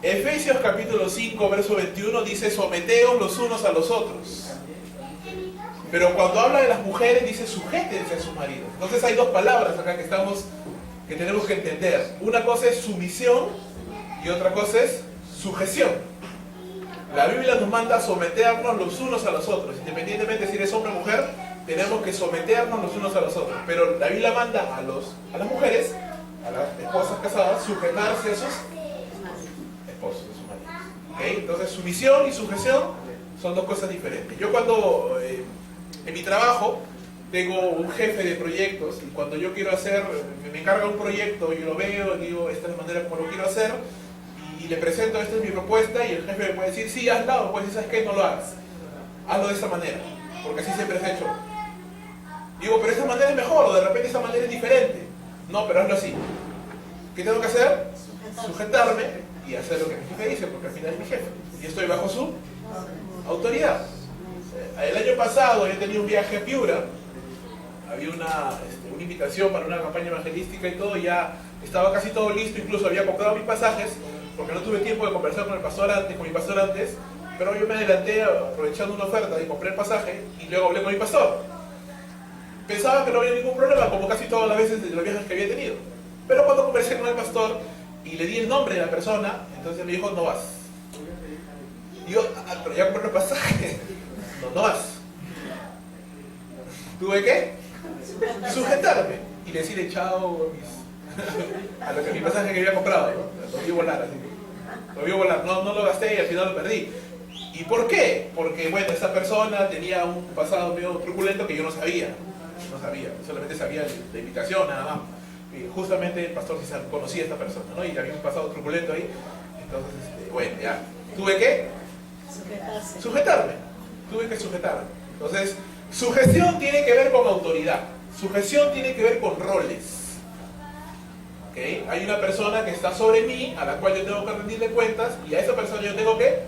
Efesios capítulo 5, verso 21 dice: someteos los unos a los otros. Pero cuando habla de las mujeres dice: sujétense a sus maridos. Entonces hay dos palabras acá que tenemos que entender. Una cosa es sumisión y otra cosa es sujeción. La Biblia nos manda a someternos los unos a los otros. Independientemente si eres hombre o mujer, tenemos que someternos los unos a los otros. Pero la Biblia manda a las mujeres, a las esposas casadas, sujetarse a sus esposos, a sus maridos. ¿Okay? Entonces sumisión y sujeción son dos cosas diferentes. Yo cuando en mi trabajo tengo un jefe de proyectos y cuando yo quiero hacer, me encarga un proyecto, yo lo veo, digo, esta es la manera como lo quiero hacer y le presento, esta es mi propuesta, y el jefe me puede decir: sí, hazlo, o puede decir: ¿sabes qué? No lo hagas, hazlo de esa manera, porque así siempre se ha hecho. Digo: pero esa manera es mejor, o de repente esa manera es diferente. No, pero hazlo así. ¿Qué tengo que hacer? Sujetarme y hacer lo que mi jefe dice, porque al final es mi jefe y estoy bajo su autoridad. El año pasado yo tenía un viaje a Piura, había una invitación para una campaña evangelística y todo, ya estaba casi todo listo, incluso había comprado mis pasajes, porque no tuve tiempo de conversar con mi pastor antes, pero yo me adelanté aprovechando una oferta y compré el pasaje y luego hablé con mi pastor. Pensaba que no había ningún problema, como casi todas las veces de los viajes que había tenido. Pero cuando conversé con el pastor y le di el nombre de la persona, entonces me dijo: no vas. Y yo: pero ya compré el pasaje. No vas. Tuve que sujetarme y decirle chao a lo que mi pasaje que había comprado. Lo vi volar, así que lo vi volar. No lo gasté y al final lo perdí. ¿Y por qué? Porque, bueno, esa persona tenía un pasado medio truculento que yo no sabía. Solamente sabía la invitación, nada más. Y justamente el pastor sí conocía a esta persona, ¿no? Y había un pasado truculento ahí. Entonces, bueno, ya. Tuve que sujetarme. Tuve que sujetarme. Entonces, sujeción tiene que ver con autoridad. Sujeción tiene que ver con roles. ¿Okay? Hay una persona que está sobre mí, a la cual yo tengo que rendirle cuentas, y a esa persona yo tengo que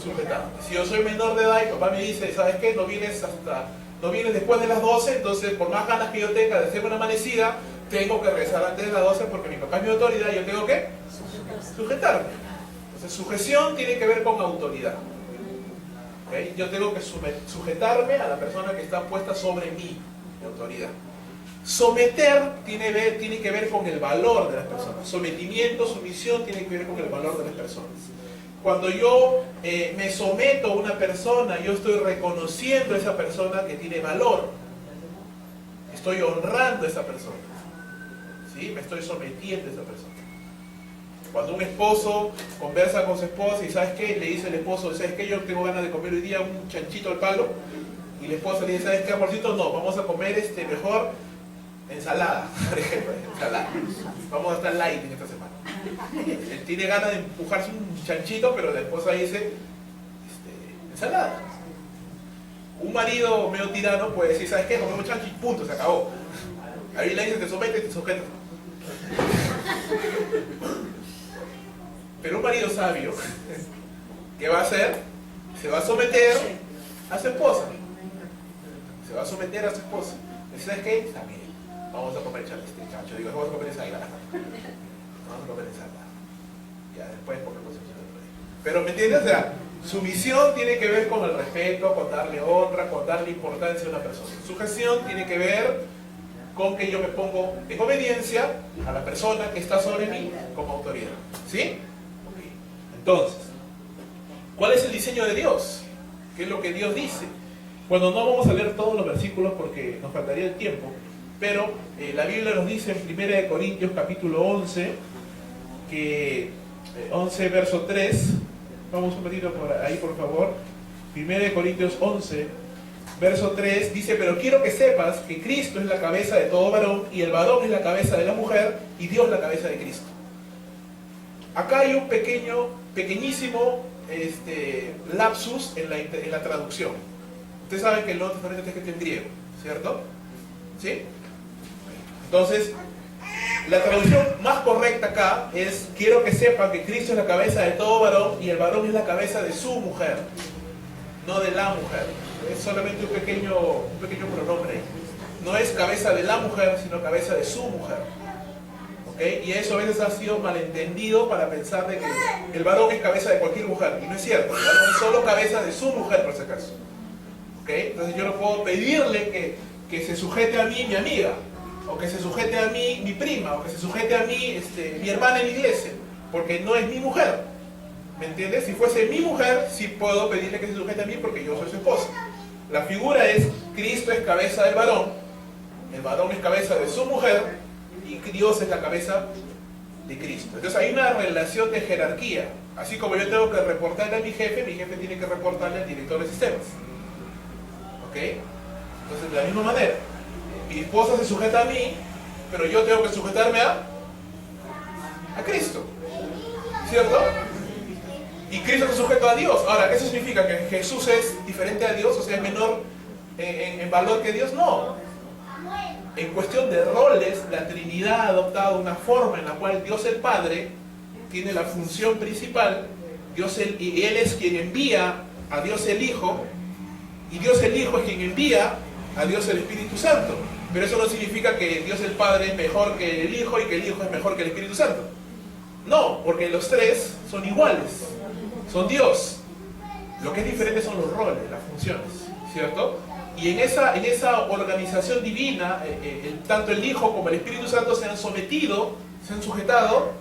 sujetarme. Si yo soy menor de edad y papá me dice: ¿sabes qué? No vienes después de las 12, entonces por más ganas que yo tenga de hacer una amanecida, tengo que regresar antes de las 12 porque mi papá es mi autoridad y yo tengo que sujetarme. Entonces, sujeción tiene que ver con autoridad. ¿Okay? Yo tengo que sujetarme a la persona que está puesta sobre mí, mi autoridad. Someter tiene que ver con el valor de las personas. Sometimiento, sumisión tiene que ver con el valor de las personas. Cuando yo me someto a una persona, yo estoy reconociendo a esa persona que tiene valor. Estoy honrando a esa persona. ¿Sí? Me estoy sometiendo a esa persona. Cuando un esposo conversa con su esposa y ¿sabes qué? Le dice al esposo: ¿sabes qué? Yo tengo ganas de comer hoy día un chanchito al palo. Y la esposa le dice: ¿sabes qué, amorcito? No, vamos a comer mejor ensalada, por ejemplo, ensalada. Vamos a estar light en esta semana. Él tiene ganas de empujarse un chanchito, pero la esposa dice: ensalada. Un marido medio tirano puede decir: ¿sabes qué? Comemos chancho y punto, se acabó. Ahí le dice: te sometes, te sujetas. Pero un marido sabio, ¿qué va a hacer? Se va a someter a su esposa. Se va a someter a su esposa. ¿Sabes qué? Está bien. Vamos a comer chancho. Digo: vamos a comer ensalada. Vamos a comer ensalada. Ya después por la Pero ¿me entiendes? O sea, sumisión tiene que ver con el respeto, con darle honra, con darle importancia a una persona. Sujeción tiene que ver con que yo me pongo en obediencia a la persona que está sobre mí como autoridad. ¿Sí? Entonces, ¿cuál es el diseño de Dios? ¿Qué es lo que Dios dice? Bueno, no vamos a leer todos los versículos porque nos faltaría el tiempo, pero la Biblia nos dice en 1 Corintios capítulo 11, que 11 verso 3, vamos un poquito por ahí por favor, 1 Corintios 11 verso 3 dice: pero quiero que sepas que Cristo es la cabeza de todo varón, y el varón es la cabeza de la mujer, y Dios la cabeza de Cristo. Acá hay un pequeñísimo lapsus en la traducción. Ustedes saben que el Nuevo Testamento está escrito en griego, ¿cierto? ¿Sí? Entonces, la traducción más correcta acá es: quiero que sepan que Cristo es la cabeza de todo varón, y el varón es la cabeza de su mujer, no de la mujer. Es solamente un pequeño pronombre. No es cabeza de la mujer, sino cabeza de su mujer. ¿Okay? Y eso a veces ha sido malentendido para pensar de que el varón es cabeza de cualquier mujer. Y no es cierto, el varón es solo cabeza de su mujer, por si acaso. ¿Okay? Entonces yo no puedo pedirle que se sujete a mí mi amiga, o que se sujete a mí mi prima, o que se sujete a mí mi hermana en la iglesia, porque no es mi mujer. ¿Me entiendes? Si fuese mi mujer, sí puedo pedirle que se sujete a mí porque yo soy su esposa. La figura es, Cristo es cabeza del varón, el varón es cabeza de su mujer, y Dios es la cabeza de Cristo. Entonces hay una relación de jerarquía. Así como yo tengo que reportarle a mi jefe tiene que reportarle al director de sistemas. ¿Ok? Entonces de la misma manera, mi esposa se sujeta a mí, pero yo tengo que sujetarme a Cristo. ¿Cierto? Y Cristo se sujeta a Dios. Ahora, ¿eso significa que Jesús es diferente a Dios? O sea, es menor en valor que Dios. No. En cuestión de roles, la Trinidad ha adoptado una forma en la cual Dios el Padre tiene la función principal, y Él es quien envía a Dios el Hijo, y Dios el Hijo es quien envía a Dios el Espíritu Santo. Pero eso no significa que Dios el Padre es mejor que el Hijo y que el Hijo es mejor que el Espíritu Santo. No, porque los tres son iguales, son Dios. Lo que es diferente son los roles, las funciones, ¿cierto? Y en esa organización divina, tanto el Hijo como el Espíritu Santo se han sujetado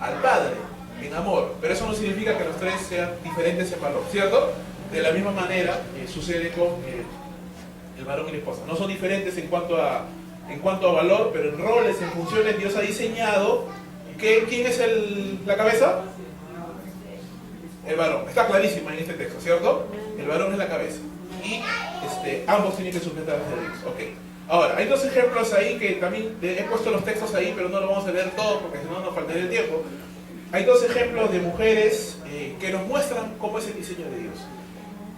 al Padre en amor. Pero eso no significa que los tres sean diferentes en valor, ¿cierto? De la misma manera sucede con el varón y la esposa. No son diferentes en cuanto a valor, pero en roles, en funciones, Dios ha diseñado que ¿quién es la cabeza? El varón. Está clarísimo en este texto, ¿cierto? El varón es la cabeza. Y ambos tienen que sujetarse a Dios. Ok. Ahora, hay dos ejemplos ahí que también he puesto los textos ahí, pero no lo vamos a leer todo porque si no nos faltaría el tiempo. Hay dos ejemplos de mujeres que nos muestran cómo es el diseño de Dios.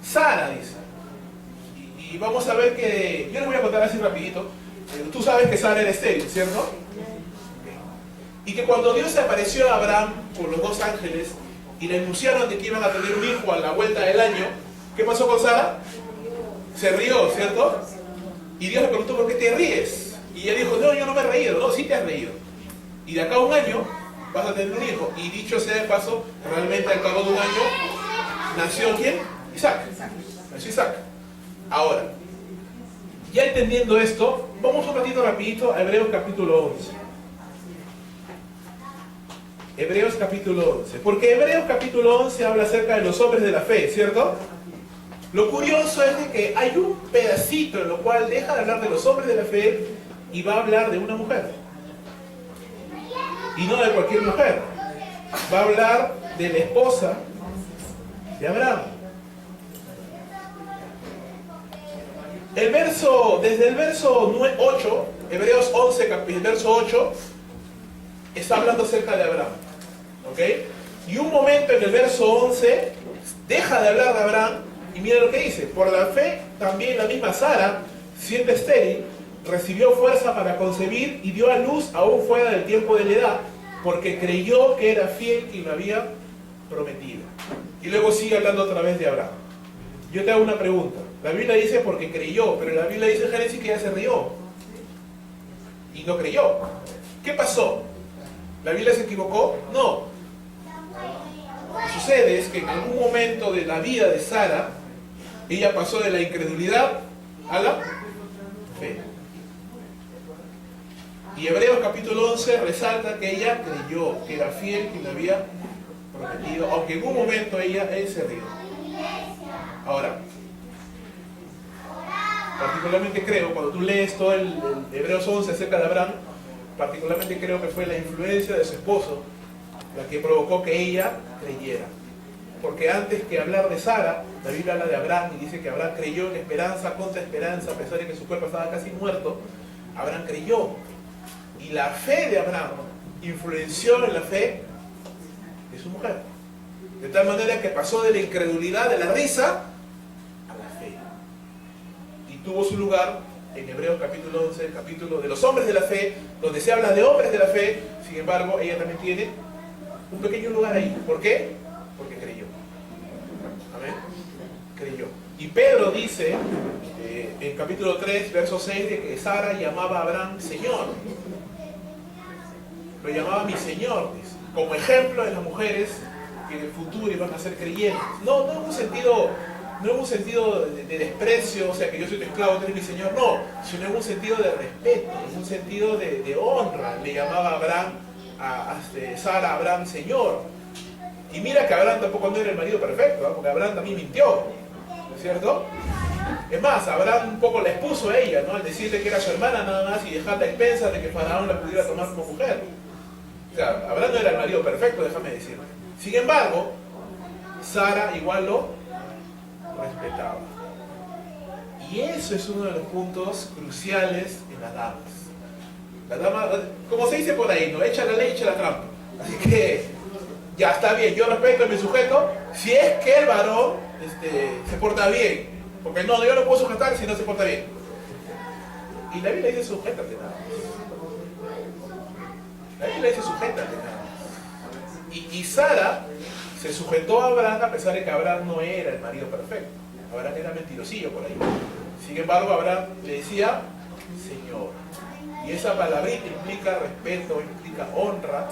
Sara dice, y vamos a ver que, yo les voy a contar así rapidito, tú sabes que Sara era estéril, ¿cierto? Okay. Y que cuando Dios se apareció a Abraham con los dos ángeles y le anunciaron de que iban a tener un hijo a la vuelta del año, ¿qué pasó con Sara? Se rió, ¿cierto? Y Dios le preguntó, ¿por qué te ríes? Y ella dijo, no, yo no me he reído. No, sí te has reído. Y de acá a un año vas a tener un hijo. Y dicho sea de paso, realmente al cabo de un año nació ¿quién? Isaac. Nació Isaac. Ahora, ya entendiendo esto, vamos un ratito rapidito a Hebreos capítulo 11. Hebreos capítulo 11. Porque Hebreos capítulo 11 habla acerca de los hombres de la fe, ¿cierto? Lo curioso es de que hay un pedacito en lo cual deja de hablar de los hombres de la fe y va a hablar de una mujer. Y no de cualquier mujer. Va a hablar de la esposa de Abraham. Desde el verso 8, Hebreos 11, el verso 8, está hablando acerca de Abraham. ¿Ok? Y un momento en el verso 11, deja de hablar de Abraham. Y mira lo que dice, por la fe también la misma Sara, siendo estéril, recibió fuerza para concebir y dio a luz aún fuera del tiempo de la edad, porque creyó que era fiel quien lo había prometido. Y luego sigue hablando otra vez de Abraham. Yo te hago una pregunta. La Biblia dice porque creyó, pero la Biblia dice en Génesis que ya se rió. Y no creyó. ¿Qué pasó? ¿La Biblia se equivocó? No. Lo que sucede es que en algún momento de la vida de Sara, ella pasó de la incredulidad a la fe. Y Hebreos capítulo 11 resalta que ella creyó que era fiel quien le había prometido, aunque en un momento él se rió. Ahora, particularmente creo, cuando tú lees todo el Hebreos 11 acerca de Abraham, particularmente creo que fue la influencia de su esposo la que provocó que ella creyera. Porque antes que hablar de Sara, la Biblia habla de Abraham y dice que Abraham creyó en esperanza contra esperanza, a pesar de que su cuerpo estaba casi muerto. Abraham creyó. Y la fe de Abraham influenció en la fe de su mujer. De tal manera que pasó de la incredulidad, de la risa, a la fe. Y tuvo su lugar en Hebreos capítulo 11, el capítulo de los hombres de la fe, donde se habla de hombres de la fe. Sin embargo, ella también tiene un pequeño lugar ahí. ¿Por qué? Porque creyó. Amén. Creyó. Y Pedro dice en capítulo 3, verso 6, de que Sara llamaba a Abraham Señor. lo llamaba mi señor, dice, como ejemplo de las mujeres que en el futuro iban a ser creyentes. No en un sentido de desprecio, o sea, que yo soy tu esclavo, tú eres mi señor, no, sino en un sentido de respeto, en un sentido de honra. Le llamaba Sara a Abraham señor. Y mira que Abraham tampoco no era el marido perfecto, ¿no? Porque Abraham también mintió, ¿no es cierto? Es más, Abraham un poco la expuso a ella, ¿no? Al decirle que era su hermana nada más y dejarla a expensas de que Faraón la pudiera tomar como mujer. O sea, Abraham no era el marido perfecto, déjame decirlo. Sin embargo, Sara igual lo respetaba. Y eso es uno de los puntos cruciales en las damas. La dama, como se dice por ahí, ¿no? Echa la ley, echa la trampa. Así que, ya está bien, yo respeto a mi sujeto, si es que el varón se porta bien. Porque no, yo no puedo sujetar si no se porta bien. Y la Biblia dice sujétate nada más. La Biblia dice sujétate nada más. Y Sara se sujetó a Abraham a pesar de que Abraham no era el marido perfecto. Abraham era mentirosillo por ahí. Sin embargo, Abraham le decía Señor. Y esa palabrita implica respeto, implica honra,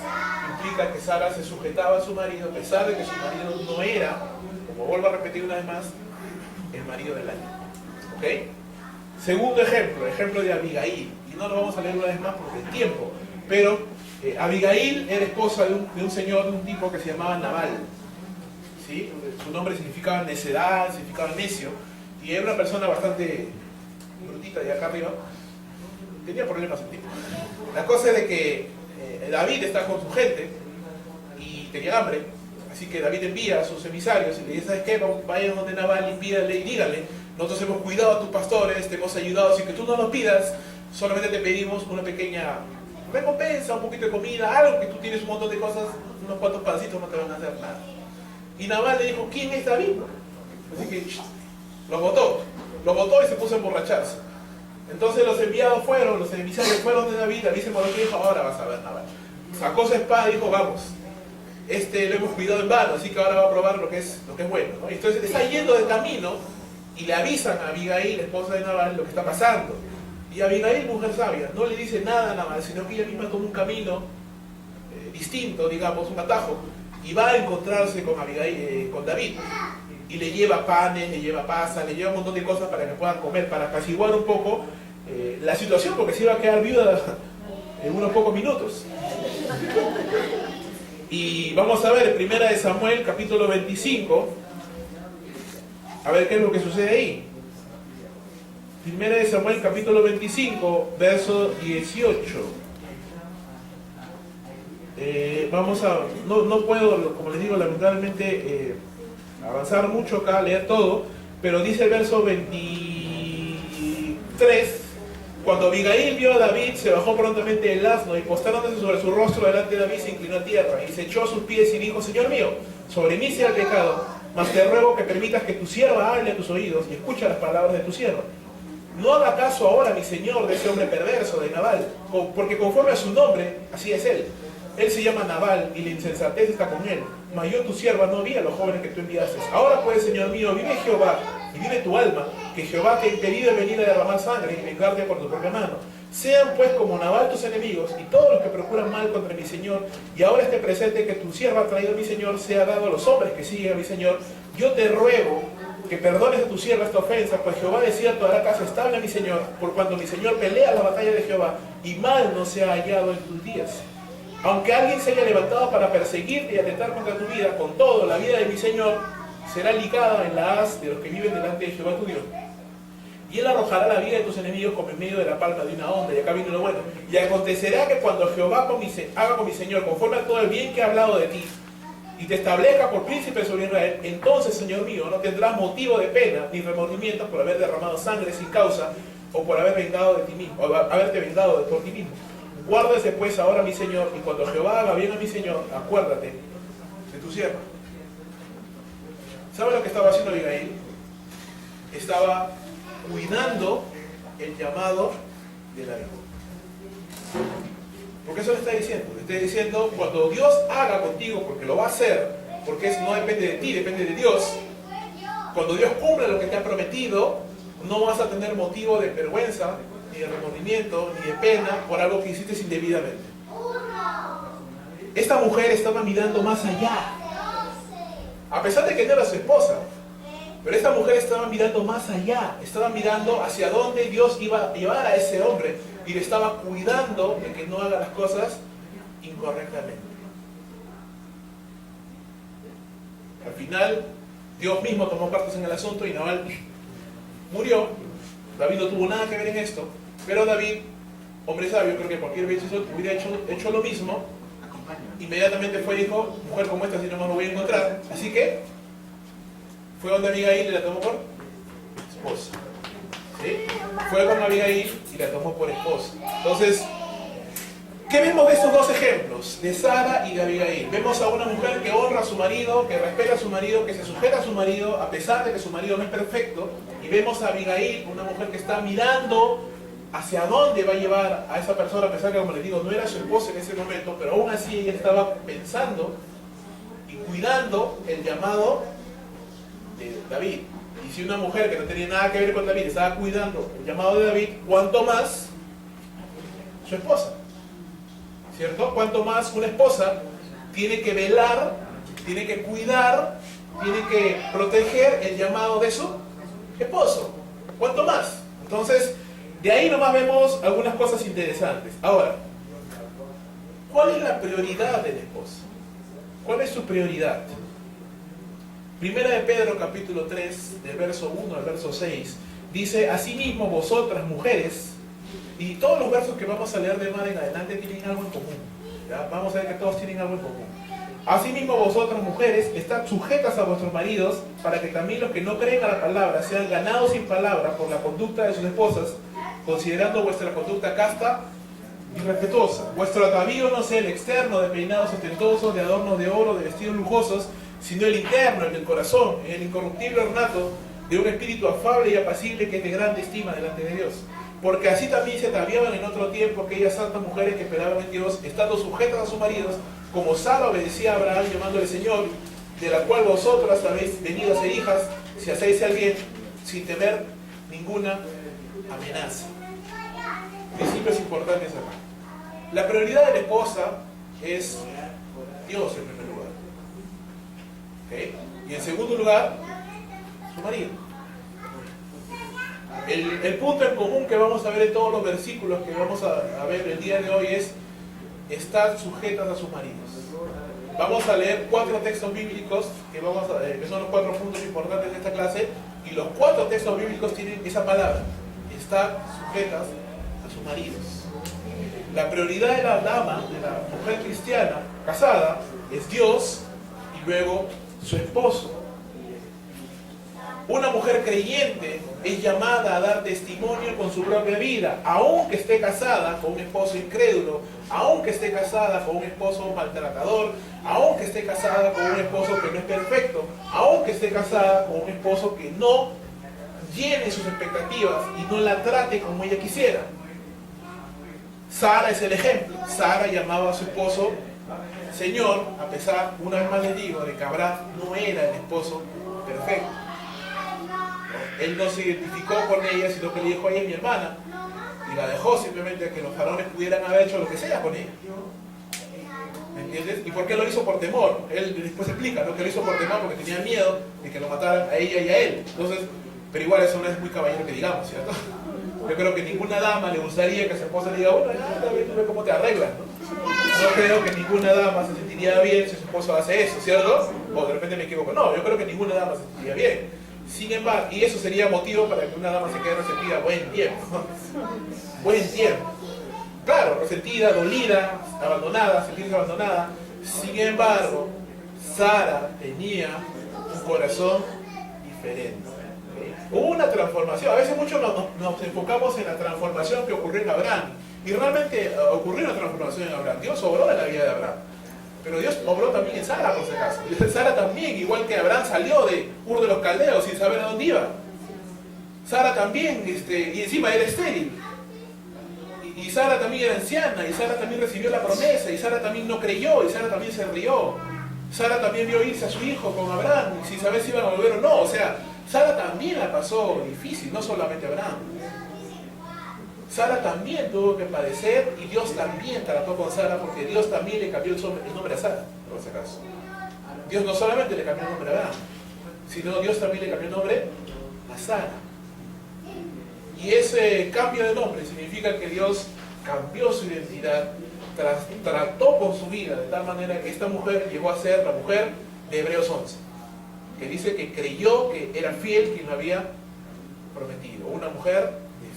implica que Sara se sujetaba a su marido a pesar de que su marido no era, como vuelvo a repetir una vez más, el marido del año. ¿Ok? Segundo ejemplo de Abigail. Y no lo vamos a leer una vez más porque el tiempo. Pero Abigail era esposa de un señor, de un tipo que se llamaba Nabal. ¿Sí? Su nombre significaba necedad, significaba necio. Y era una persona bastante brutita de acá arriba. Tenía problemas el tipo. La cosa es de que David está con su gente y tenía hambre. Así que David envía a sus emisarios y le dice, ¿sabes qué? Vayan donde Nabal y pídale y dígale, nosotros hemos cuidado a tus pastores, te hemos ayudado, así que tú no nos pidas, solamente te pedimos una pequeña recompensa, un poquito de comida, algo que tú tienes un montón de cosas, unos cuantos pancitos no te van a hacer nada. Y Nabal le dijo, ¿quién es David? Así que los votó y se puso a emborracharse. Entonces los enviados los emisarios fueron de David, David se molestó y dijo, ahora vas a ver Nabal. Sacó su espada y dijo, vamos. Lo hemos cuidado en vano, así que ahora va a probar lo que es bueno, ¿no? Entonces está yendo de camino y le avisan a Abigail, la esposa de Nabal, lo que está pasando. Y Abigail, mujer sabia, no le dice nada a Nabal, sino que ella misma toma un camino distinto, digamos, un atajo, y va a encontrarse con David. Y le lleva panes, le lleva pasas, le lleva un montón de cosas para que puedan comer, para apaciguar un poco la situación, porque se iba a quedar viuda en unos pocos minutos. Y vamos a ver, 1 de Samuel, capítulo 25, a ver qué es lo que sucede ahí. 1 de Samuel, capítulo 25, verso 18. No puedo, como les digo, lamentablemente avanzar mucho acá, leer todo, pero dice el verso 23, cuando Abigail vio a David, se bajó prontamente el asno y postrándose sobre su rostro delante de David, se inclinó a tierra y se echó a sus pies y dijo, Señor mío, sobre mí sea el pecado, mas te ruego que permitas que tu sierva hable a tus oídos y escucha las palabras de tu sierva. No haga caso ahora, mi señor, de ese hombre perverso de Nabal, porque conforme a su nombre, así es él. Él se llama Nabal y la insensatez está con él. Mas yo, tu sierva, no vi a los jóvenes que tú enviaste. Ahora pues, Señor mío, vive Jehová y vive tu alma, que Jehová te ha impedido venir a derramar sangre y vengarte por tu propia mano. Sean pues como Nabal tus enemigos y todos los que procuran mal contra mi Señor. Y ahora este presente que tu sierva ha traído a mi Señor sea dado a los hombres que siguen a mi Señor. Yo te ruego que perdones a tu sierva esta ofensa, pues Jehová de cierto hará caso estable a mi Señor, por cuando mi Señor pelea la batalla de Jehová, y mal no se ha hallado en tus días. Aunque alguien se haya levantado para perseguirte y atentar contra tu vida, con todo, la vida de mi Señor será ligada en la haz de los que viven delante de Jehová tu Dios. Y él arrojará la vida de tus enemigos como en medio de la palma de una onda, y acá viene lo bueno. Y acontecerá que cuando Jehová haga con mi Señor, conforme a todo el bien que ha hablado de ti, y te establezca por príncipe sobre Israel, entonces, Señor mío, no tendrás motivo de pena ni remordimiento por haber derramado sangre sin causa, o por haber vengado de ti mismo, o haberte vengado por ti mismo. Guárdese pues ahora mi Señor, y cuando Jehová haga bien a mi Señor, acuérdate de tu sierva. ¿Sabe lo que estaba haciendo Abigail? Estaba cuidando el llamado de David. Porque eso le está diciendo. Le está diciendo, cuando Dios haga contigo, porque lo va a hacer, porque eso no depende de ti, depende de Dios. Cuando Dios cumpla lo que te ha prometido, no vas a tener motivo de vergüenza, ni de remordimiento, ni de pena por algo que hiciste indebidamente. esta mujer estaba mirando más allá. A pesar de que no era su esposa, pero esta mujer estaba mirando más allá, estaba mirando hacia dónde Dios iba a llevar a ese hombre y le estaba cuidando de que no haga las cosas incorrectamente. Al final, Dios mismo tomó partes en el asunto y Nabal murió. David no tuvo nada que ver en esto, pero David, hombre sabio, creo que cualquier vez hubiera hecho lo mismo. Inmediatamente fue y dijo, mujer como esta si no me lo voy a encontrar. Así que fue donde Abigail y la tomó por esposa. ¿Sí? Fue con Abigail y la tomó por esposa. Entonces, ¿qué vemos de estos dos ejemplos? De Sara y de Abigail. Vemos a una mujer que honra a su marido, que respeta a su marido, que se sujeta a su marido, a pesar de que su marido no es perfecto. Y vemos a Abigail, una mujer que está mirando hacia dónde va a llevar a esa persona, a pesar que, como les digo, no era su esposa en ese momento, pero aún así ella estaba pensando y cuidando el llamado de David. Y si una mujer que no tenía nada que ver con David estaba cuidando el llamado de David, ¿cuánto más su esposa? ¿Cierto? ¿Cuánto más una esposa tiene que velar, tiene que cuidar, tiene que proteger el llamado de su esposo? ¿Cuánto más? Entonces, de ahí nomás vemos algunas cosas interesantes. Ahora, ¿cuál es la prioridad del esposo? ¿Cuál es su prioridad? Primera de Pedro, capítulo 3, del verso 1 al verso 6, dice, asimismo vosotras mujeres, y todos los versos que vamos a leer de más en adelante tienen algo en común. ¿Ya? Vamos a ver que todos tienen algo en común. Asimismo vosotras mujeres, estad sujetas a vuestros maridos, para que también los que no creen a la palabra sean ganados sin palabra por la conducta de sus esposas, considerando vuestra conducta casta y respetuosa. Vuestro atavío no sea el externo de peinados ostentosos, de adornos de oro, de vestidos lujosos, sino el interno, el del corazón, en el incorruptible ornato de un espíritu afable y apacible que es de grande estima delante de Dios. Porque así también se ataviaban en otro tiempo aquellas santas mujeres que esperaban en Dios, estando sujetas a sus maridos, como Sara obedecía a Abraham llamándole Señor, de la cual vosotras habéis venido a ser hijas, si hacéis el bien, sin temer ninguna amenaza. Principios importantes acá. La prioridad de la esposa es Dios en primer lugar. ¿Okay? Y en segundo lugar, su marido. El punto en común que vamos a ver en todos los versículos que vamos a ver el día de hoy es estar sujetas a sus maridos. Vamos a leer 4 textos bíblicos que son los 4 puntos importantes de esta clase, y los 4 textos bíblicos tienen esa palabra, estar sujetas a sus maridos. La prioridad de la dama, de la mujer cristiana casada, es Dios y luego su esposo. Una mujer creyente es llamada a dar testimonio con su propia vida, aunque esté casada con un esposo incrédulo, aunque esté casada con un esposo maltratador, aunque esté casada con un esposo que no es perfecto, aunque esté casada con un esposo que no llene sus expectativas y no la trate como ella quisiera. Sara es el ejemplo. Sara llamaba a su esposo Señor, a pesar, una vez más les digo, de que Abraham no era el esposo perfecto. Él no se identificó con ella, sino que le dijo, ella es mi hermana, y la dejó simplemente a que los varones pudieran haber hecho lo que sea con ella. ¿Me entiendes? ¿Y por qué lo hizo? Por temor. Él después explica, ¿no? Que lo hizo por temor porque tenía miedo de que lo mataran a ella y a él. Entonces, pero igual eso no es muy caballero que digamos, ¿cierto? Yo creo que ninguna dama le gustaría que su esposa le diga, bueno, ya, David, tú ves cómo te arreglas, ¿no? No creo que ninguna dama se sentiría bien si su esposo hace eso, ¿cierto? O de repente me equivoco. No, yo creo que ninguna dama se sentiría bien. Sin embargo, y eso sería motivo para que una dama se quede resentida buen tiempo. Buen tiempo. Claro, resentida, dolida, abandonada, sentirse abandonada. Sin embargo, Sara tenía un corazón diferente. Hubo una transformación. A veces muchos nos enfocamos en la transformación que ocurrió en Abraham. Y realmente ocurrió una transformación en Abraham. Dios obró en la vida de Abraham. Pero Dios obró también en Sara, por si acaso. Sara también, igual que Abraham, salió de Ur de los Caldeos sin saber a dónde iba. Sara también, y encima era estéril. Y Sara también era anciana, y Sara también recibió la promesa, y Sara también no creyó, y Sara también se rió. Sara también vio irse a su hijo con Abraham, sin saber si iban a volver o no. O sea, Sara también la pasó difícil, no solamente Abraham. Sara también tuvo que padecer y Dios también trató con Sara porque Dios también le cambió el nombre a Sara, por si acaso. Dios no solamente le cambió el nombre a Abraham, sino Dios también le cambió el nombre a Sara. Y ese cambio de nombre significa que Dios cambió su identidad, trató con su vida de tal manera que esta mujer llegó a ser la mujer de Hebreos 11, que dice que creyó que era fiel quien lo había prometido, una mujer de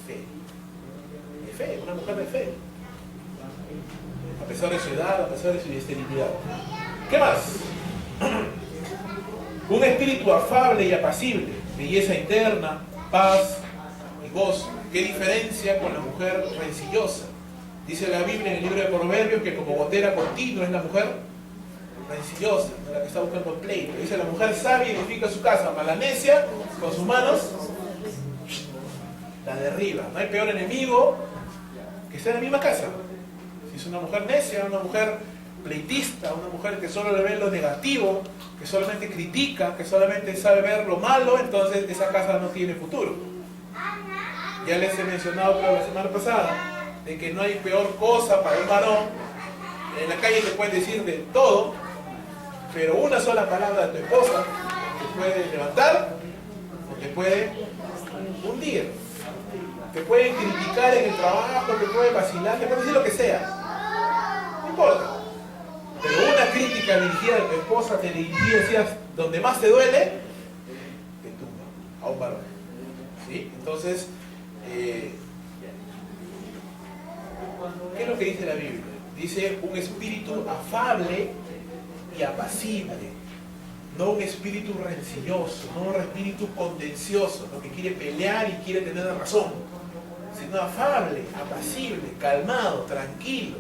fe, una mujer de fe, a pesar de su edad, a pesar de su esterilidad. ¿Qué más? Un espíritu afable y apacible, belleza interna, paz y gozo. ¿Qué diferencia con la mujer rencillosa? Dice la Biblia en el libro de Proverbios que como gotera continua es la mujer rencillosa, la que está buscando pleito. Dice la mujer sabia edifica su casa, mas la necia con sus manos la derriba. No hay peor enemigo que estar en la misma casa. Si es una mujer necia, una mujer pleitista, una mujer que solo le ve lo negativo, que solamente critica, que solamente sabe ver lo malo, entonces esa casa no tiene futuro. Ya les he mencionado creo la semana pasada de que no hay peor cosa para un varón. En la calle te pueden decir de todo, pero una sola palabra de tu esposa te puede levantar o te puede hundir. Te pueden criticar en el trabajo, te pueden vacilar, te pueden decir lo que sea. No importa. Pero una crítica dirigida a tu esposa te dirigida donde más te duele, te tumba a un varón. ¿Sí? Entonces, ¿qué es lo que dice la Biblia? Dice un espíritu afable y apacible, no un espíritu rencilloso, no un espíritu contencioso, ¿no? Que quiere pelear y quiere tener razón, sino afable, apacible, calmado, tranquilo,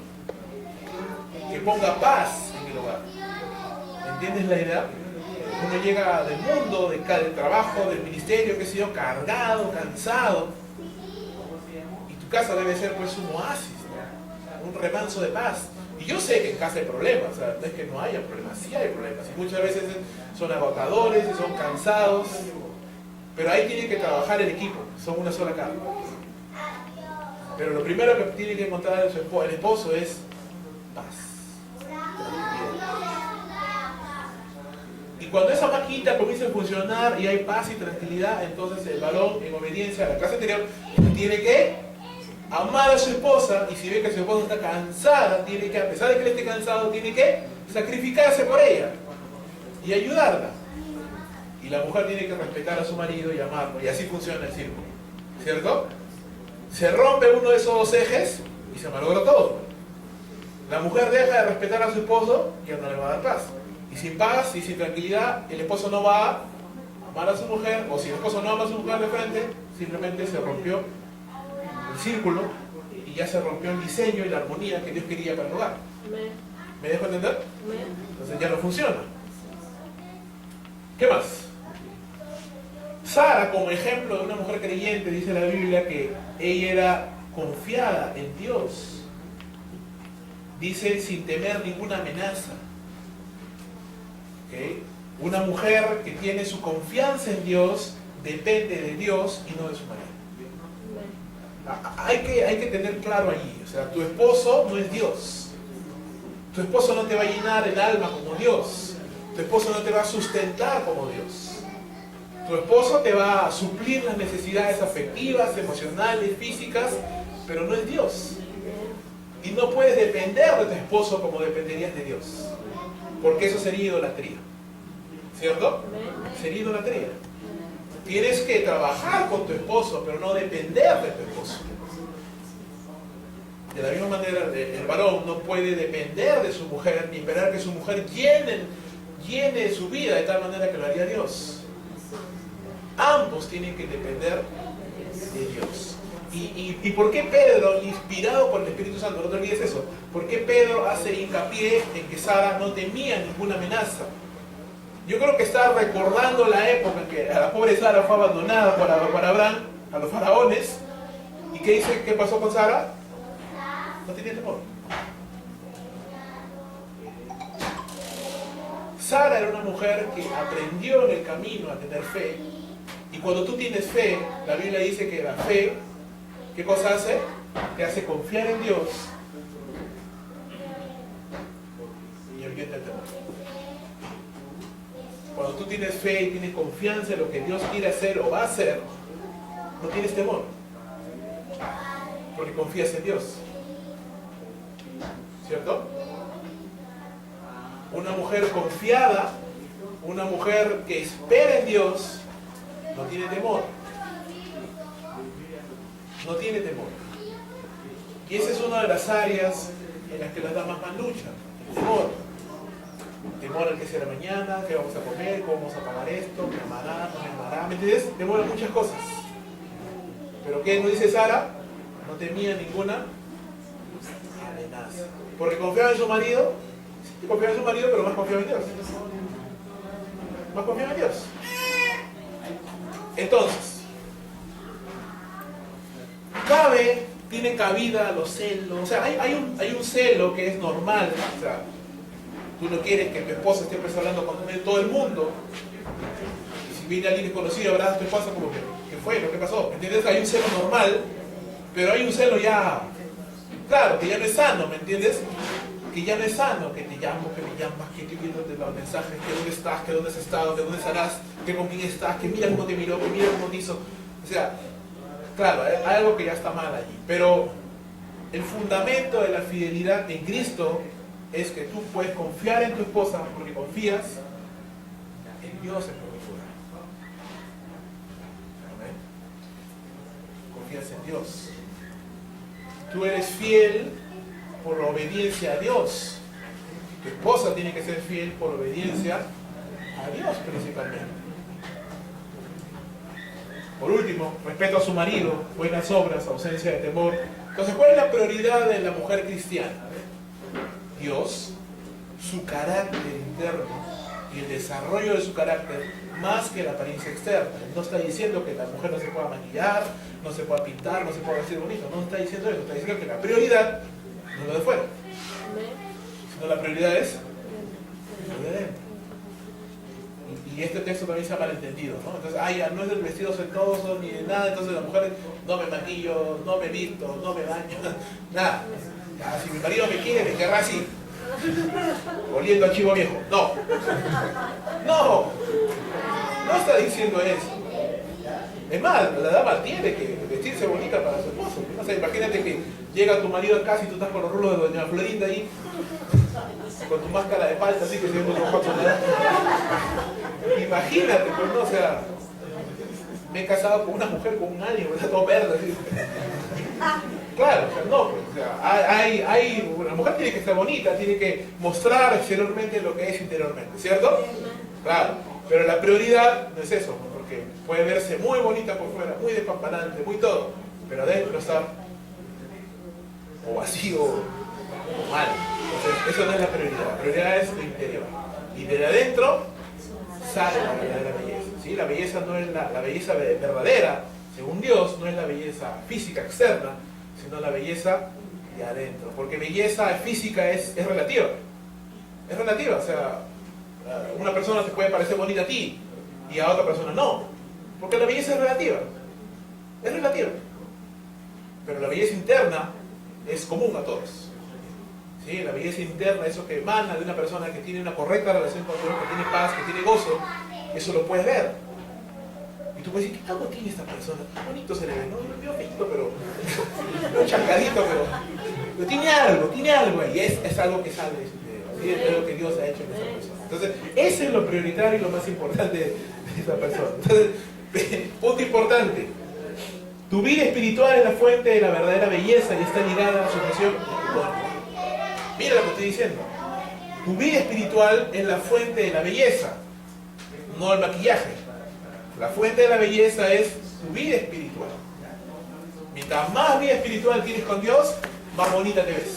que ponga paz en el hogar. ¿Entiendes la idea? Uno llega del mundo, del trabajo, del ministerio, qué sé yo, cargado, cansado, y tu casa debe ser pues un oasis, ¿no? Un remanso de paz. Y yo sé que en casa hay problemas, o sea, no es que no haya problemas, sí hay problemas, y muchas veces son agotadores, y son cansados, pero ahí tiene que trabajar el equipo, son una sola carga. Pero lo primero que tiene que encontrar el esposo es paz. Y cuando esa maquinita comienza a funcionar y hay paz y tranquilidad, entonces el varón, en obediencia a la clase anterior, tiene que amar a su esposa, y si ve que su esposa está cansada, tiene que, a pesar de que él esté cansado, tiene que sacrificarse por ella y ayudarla. Y la mujer tiene que respetar a su marido y amarlo, y así funciona el círculo, ¿cierto? Se rompe uno de esos dos ejes y se malogra todo. La mujer deja de respetar a su esposo y ya no le va a dar paz. Y sin paz y sin tranquilidad, el esposo no va a amar a su mujer, o si el esposo no ama a su mujer de frente, simplemente se rompió el círculo y ya se rompió el diseño y la armonía que Dios quería para el hogar. ¿Me dejo entender? Entonces ya no funciona. ¿Qué más? Sara, como ejemplo de una mujer creyente, dice la Biblia que ella era confiada en Dios. Dice sin temer ninguna amenaza. ¿Okay? Una mujer que tiene su confianza en Dios depende de Dios y no de su marido. Hay que tener claro allí, o sea, tu esposo no es Dios. Tu esposo no te va a llenar el alma como Dios. Tu esposo no te va a sustentar como Dios. Tu esposo te va a suplir las necesidades afectivas, emocionales, físicas, pero no es Dios. Y no puedes depender de tu esposo como dependerías de Dios, porque eso sería idolatría, ¿cierto? Sería idolatría. Tienes que trabajar con tu esposo, pero no depender de tu esposo. De la misma manera, el varón no puede depender de su mujer, ni esperar que su mujer llene su vida de tal manera que lo haría Dios. Ambos tienen que depender de Dios. ¿Y por qué Pedro, inspirado por el Espíritu Santo, no te olvides eso, por qué Pedro hace hincapié en que Sara no temía ninguna amenaza? Yo creo que está recordando la época en que a la pobre Sara fue abandonada por Abraham, a los faraones. ¿Y qué dice? ¿Qué pasó con Sara? No tenía temor. Sara era una mujer que aprendió en el camino a tener fe. Y cuando tú tienes fe, la Biblia dice que la fe, ¿qué cosa hace? te hace confiar en Dios y ahuyenta el temor. Cuando tú tienes fe y tienes confianza en lo que Dios quiere hacer o va a hacer, no tienes temor, porque confías en Dios, ¿cierto? Una mujer confiada, una mujer que espera en Dios, no tiene temor. No tiene temor. Y esa es una de las áreas en las que las damas más luchan. El temor. Temor al que será mañana, qué vamos a comer, cómo vamos a pagar esto, me amará, no me amará. ¿Me entiendes? Temor a muchas cosas. Pero ¿qué nos dice Sara? No temía ninguna amenaza. Porque confiaba en su marido, sí, confiaba en su marido, pero más confiaba en Dios. Más confiaba en Dios. Entonces, tiene cabida los celos. O sea, hay un celo que es normal. O sea, tú no quieres que tu esposa esté hablando con todo el mundo. Y si viene alguien desconocido, abrazas a tu esposa como que, ¿qué fue? ¿Qué pasó? ¿Entiendes? Hay un celo normal, pero hay un celo ya, claro, que ya no es sano, ¿me entiendes? Que ya no es sano, que te llamo, que me llamas, que estoy viéndote los mensajes, que dónde estás, que dónde has estado, que dónde estarás, que con quién estás, que mira cómo te miró, que mira cómo te hizo. O sea, claro, hay algo que ya está mal allí. Pero el fundamento de la fidelidad en Cristo es que tú puedes confiar en tu esposa porque confías en Dios en promesura. Amén. Confías en Dios. Tú eres fiel por la obediencia a Dios. Tu esposa tiene que ser fiel por obediencia a Dios principalmente. Por último, respeto a su marido, buenas obras, ausencia de temor. Entonces, ¿cuál es la prioridad de la mujer cristiana? Dios, su carácter interno y el desarrollo de su carácter más que la apariencia externa. No está diciendo que la mujer no se pueda maquillar, no se pueda pintar, no se pueda vestir bonito. No está diciendo eso, está diciendo que la prioridad no es lo de fuera, sino la prioridad es lo de dentro. Y este texto también se ha malentendido, ¿no? Entonces, ya no es del vestido sentoso ni de nada, entonces las mujeres no me maquillo, no me visto, no me baño, nada. Si mi marido me quiere, me querrá así, oliendo a chivo viejo. No está diciendo eso. Es más, la dama tiene que vestirse bonita para su esposo. O sea, imagínate que llega tu marido a casa y tú estás con los rulos de doña Florinda ahí, con tu máscara de palta así que se ven los ojos sonados. Imagínate, pues no, o sea, me he casado con una mujer con un año, está todo verde así. Claro, o sea, no, pues, o sea, una mujer tiene que ser bonita, tiene que mostrar exteriormente lo que es interiormente, ¿cierto? Claro, pero la prioridad no es eso, porque puede verse muy bonita por fuera, muy despampanante, muy todo, pero adentro está o vacío o mal. Entonces, eso no es la prioridad es lo interior. Y de adentro sale la verdadera belleza. ¿Sí? La belleza no es la belleza verdadera, según Dios, no es la belleza física externa, sino la belleza de adentro. Porque belleza física es relativa. Es relativa, o sea, una persona te puede parecer bonita a ti y a otra persona no. Porque la belleza es relativa. Es relativa. Pero la belleza interna es común a todos. ¿Sí? La belleza interna, eso que emana de una persona que tiene una correcta relación con Dios, que tiene paz, que tiene gozo, eso lo puedes ver. Y tú puedes decir, ¿qué algo tiene esta persona? Qué bonito se le ve, ¿no? Yo veo feito, pero no chancadito, pero tiene algo ahí. Es algo que sale de su interior. ¿Sí? Es algo que Dios ha hecho en esa persona. Entonces, ese es lo prioritario y lo más importante de esa persona. Entonces, punto importante. Tu vida espiritual es la fuente de la verdadera belleza y está ligada a su relación con Dios. Mira lo que estoy diciendo. Tu vida espiritual es la fuente de la belleza, no el maquillaje. La fuente de la belleza es tu vida espiritual. Mientras más vida espiritual tienes con Dios, más bonita te ves.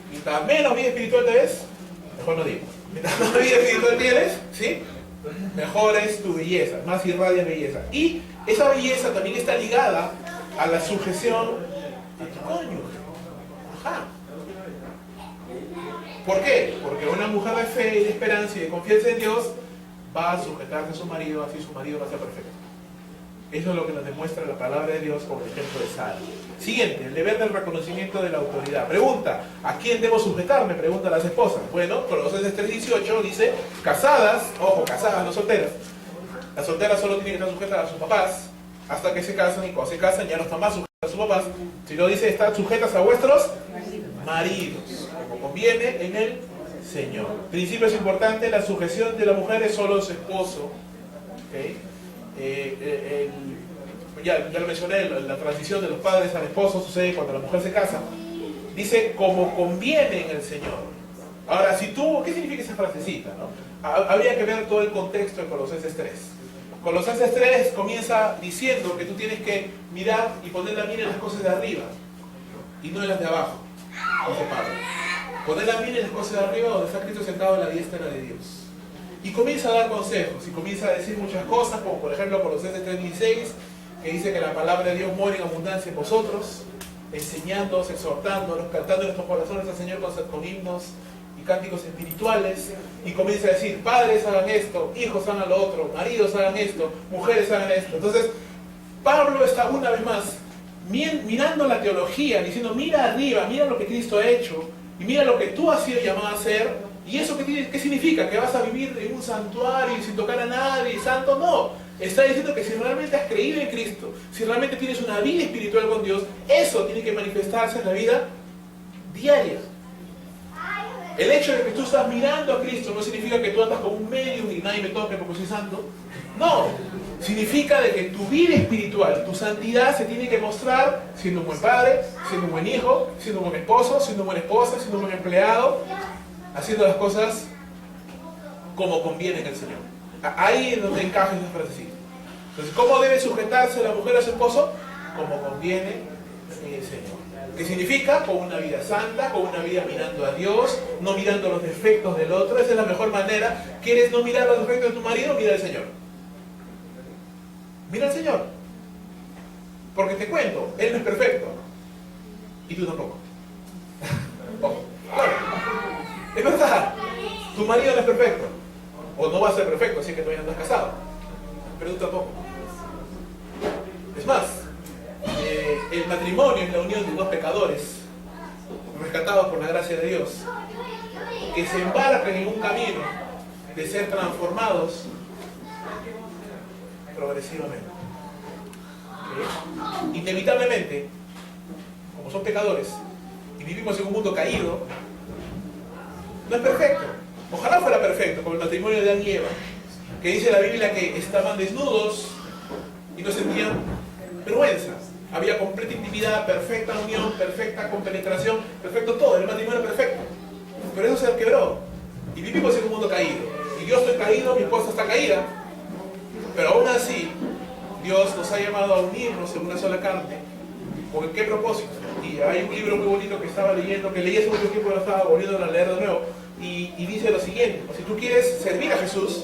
Mientras menos vida espiritual te ves, mejor no digo. Mientras más vida espiritual tienes, ¿sí? Mejor es tu belleza, más irradia belleza. Y esa belleza también está ligada a la sujeción a tu cónyuge. Ajá. ¿Por qué? Porque una mujer de fe y de esperanza y de confianza en Dios va a sujetarse a su marido, así su marido va a ser perfecto. Eso es lo que nos demuestra la palabra de Dios como el ejemplo de Sara. Siguiente, el deber del reconocimiento de la autoridad. Pregunta, ¿a quién debo sujetarme? Pregunta las esposas. Bueno, Colosenses 3:18 dice, casadas, ojo, casadas, no solteras. Las solteras solo tienen que estar sujetas a sus papás hasta que se casan, y cuando se casan ya no están más sujetas a sus papás, sino dice, están sujetas a vuestros maridos, como conviene en el Señor. Principio es importante, la sujeción de la mujer es solo su esposo. ¿Okay? Ya lo mencioné, la transición de los padres al esposo sucede cuando la mujer se casa. Dice, como conviene en el Señor. Ahora, si tú, ¿qué significa esa frasecita? ¿No? Habría que ver todo el contexto de Colosenses 3. Colosenses 3 comienza diciendo que tú tienes que mirar y poner la mira en las cosas de arriba y no en las de abajo, dice Pablo. Poner la mira en las cosas de arriba donde está Cristo sentado a la diestra de Dios. Y comienza a dar consejos, y comienza a decir muchas cosas, como por ejemplo Colosenses 3:16, que dice que la palabra de Dios muere en abundancia en vosotros, enseñándoos, exhortándonos, cantando en nuestros corazones al Señor con himnos y cánticos espirituales. Y comienza a decir, padres hagan esto, hijos hagan lo otro, maridos hagan esto, mujeres hagan esto. Entonces, Pablo está una vez más mirando la teología, diciendo, mira arriba, mira lo que Cristo ha hecho, y mira lo que tú has sido llamado a hacer. ¿Y eso qué significa? ¿Que vas a vivir en un santuario sin tocar a nadie, santo? No. Está diciendo que si realmente has creído en Cristo, si realmente tienes una vida espiritual con Dios, eso tiene que manifestarse en la vida diaria. El hecho de que tú estás mirando a Cristo no significa que tú andas como un medium y nadie me toque porque soy santo. No. Significa de que tu vida espiritual, tu santidad se tiene que mostrar siendo un buen padre, siendo un buen hijo, siendo un buen esposo, siendo una buena esposa, siendo un buen empleado, haciendo las cosas como conviene en el Señor. Ahí es donde encaja esa frasecita. Entonces, ¿cómo debe sujetarse la mujer a su esposo? Como conviene en el Señor. ¿Qué significa? Con una vida santa, con una vida mirando a Dios, no mirando los defectos del otro. Esa es la mejor manera. ¿Quieres no mirar los defectos de tu marido? Mira al Señor. Mira al Señor. Porque te cuento, Él no es perfecto. Y tú tampoco. Ojo. Claro. Es verdad, tu marido no es perfecto, o no va a ser perfecto, así que todavía no estás casado, pero tú tampoco. Es más, el matrimonio es la unión de dos pecadores, rescatados por la gracia de Dios, que se embarcan en un camino de ser transformados progresivamente. ¿Okay? Inevitablemente, como son pecadores, y vivimos en un mundo caído, no es perfecto. Ojalá fuera perfecto, como el matrimonio de Adán y Eva, que dice la Biblia que estaban desnudos y no sentían vergüenza. Había completa intimidad, perfecta unión, perfecta compenetración, perfecto todo, el matrimonio perfecto. Pero eso se quebró. Y vivimos en un mundo caído. Y yo estoy caído, mi esposa está caída. Pero aún así, Dios nos ha llamado a unirnos en una sola carne. ¿Con qué propósito? Y hay un libro muy bonito que estaba leyendo, que leí hace mucho tiempo y lo estaba volviendo a leer de nuevo, y dice lo siguiente: si tú quieres servir a Jesús,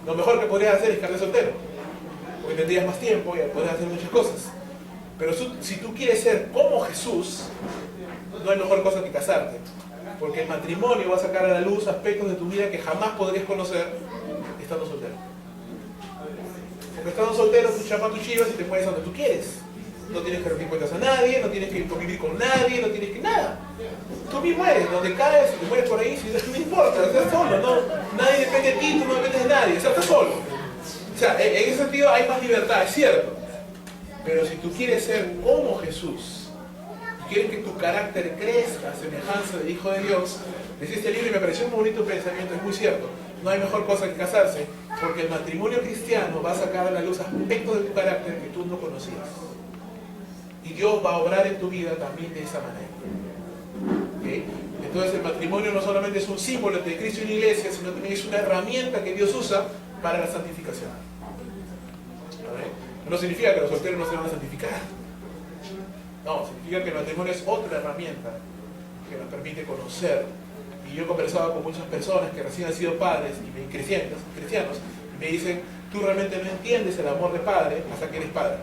lo mejor que podrías hacer es quedarte soltero, porque tendrías más tiempo y podrías hacer muchas cosas. Pero si tú quieres ser como Jesús, no hay mejor cosa que casarte, porque el matrimonio va a sacar a la luz aspectos de tu vida que jamás podrías conocer estando soltero. Porque estando soltero tú chapas tus chivas y te mueves donde tú quieres. No tienes que rendir cuentas a nadie, no tienes que convivir con nadie, no tienes que nada. Tú mismo eres, donde caes, si te mueres por ahí, no importa, estás solo, no, nadie depende de ti, tú no dependes de nadie, o sea, estás solo. O sea, en ese sentido hay más libertad, es cierto. Pero si tú quieres ser como Jesús, quieres que tu carácter crezca a semejanza del Hijo de Dios, decía este libro y me pareció un bonito pensamiento, es muy cierto. No hay mejor cosa que casarse, porque el matrimonio cristiano va a sacar a la luz aspectos de tu carácter que tú no conocías. Y Dios va a obrar en tu vida también de esa manera. ¿Okay? Entonces el matrimonio no solamente es un símbolo entre Cristo y la iglesia, sino también es una herramienta que Dios usa para la santificación. ¿Vale? No significa que los solteros no se van a santificar. No, significa que el matrimonio es otra herramienta que nos permite conocer. Y yo he conversado con muchas personas que recién han sido padres y cristianos, y me dicen, tú realmente no entiendes el amor de padre hasta que eres padre.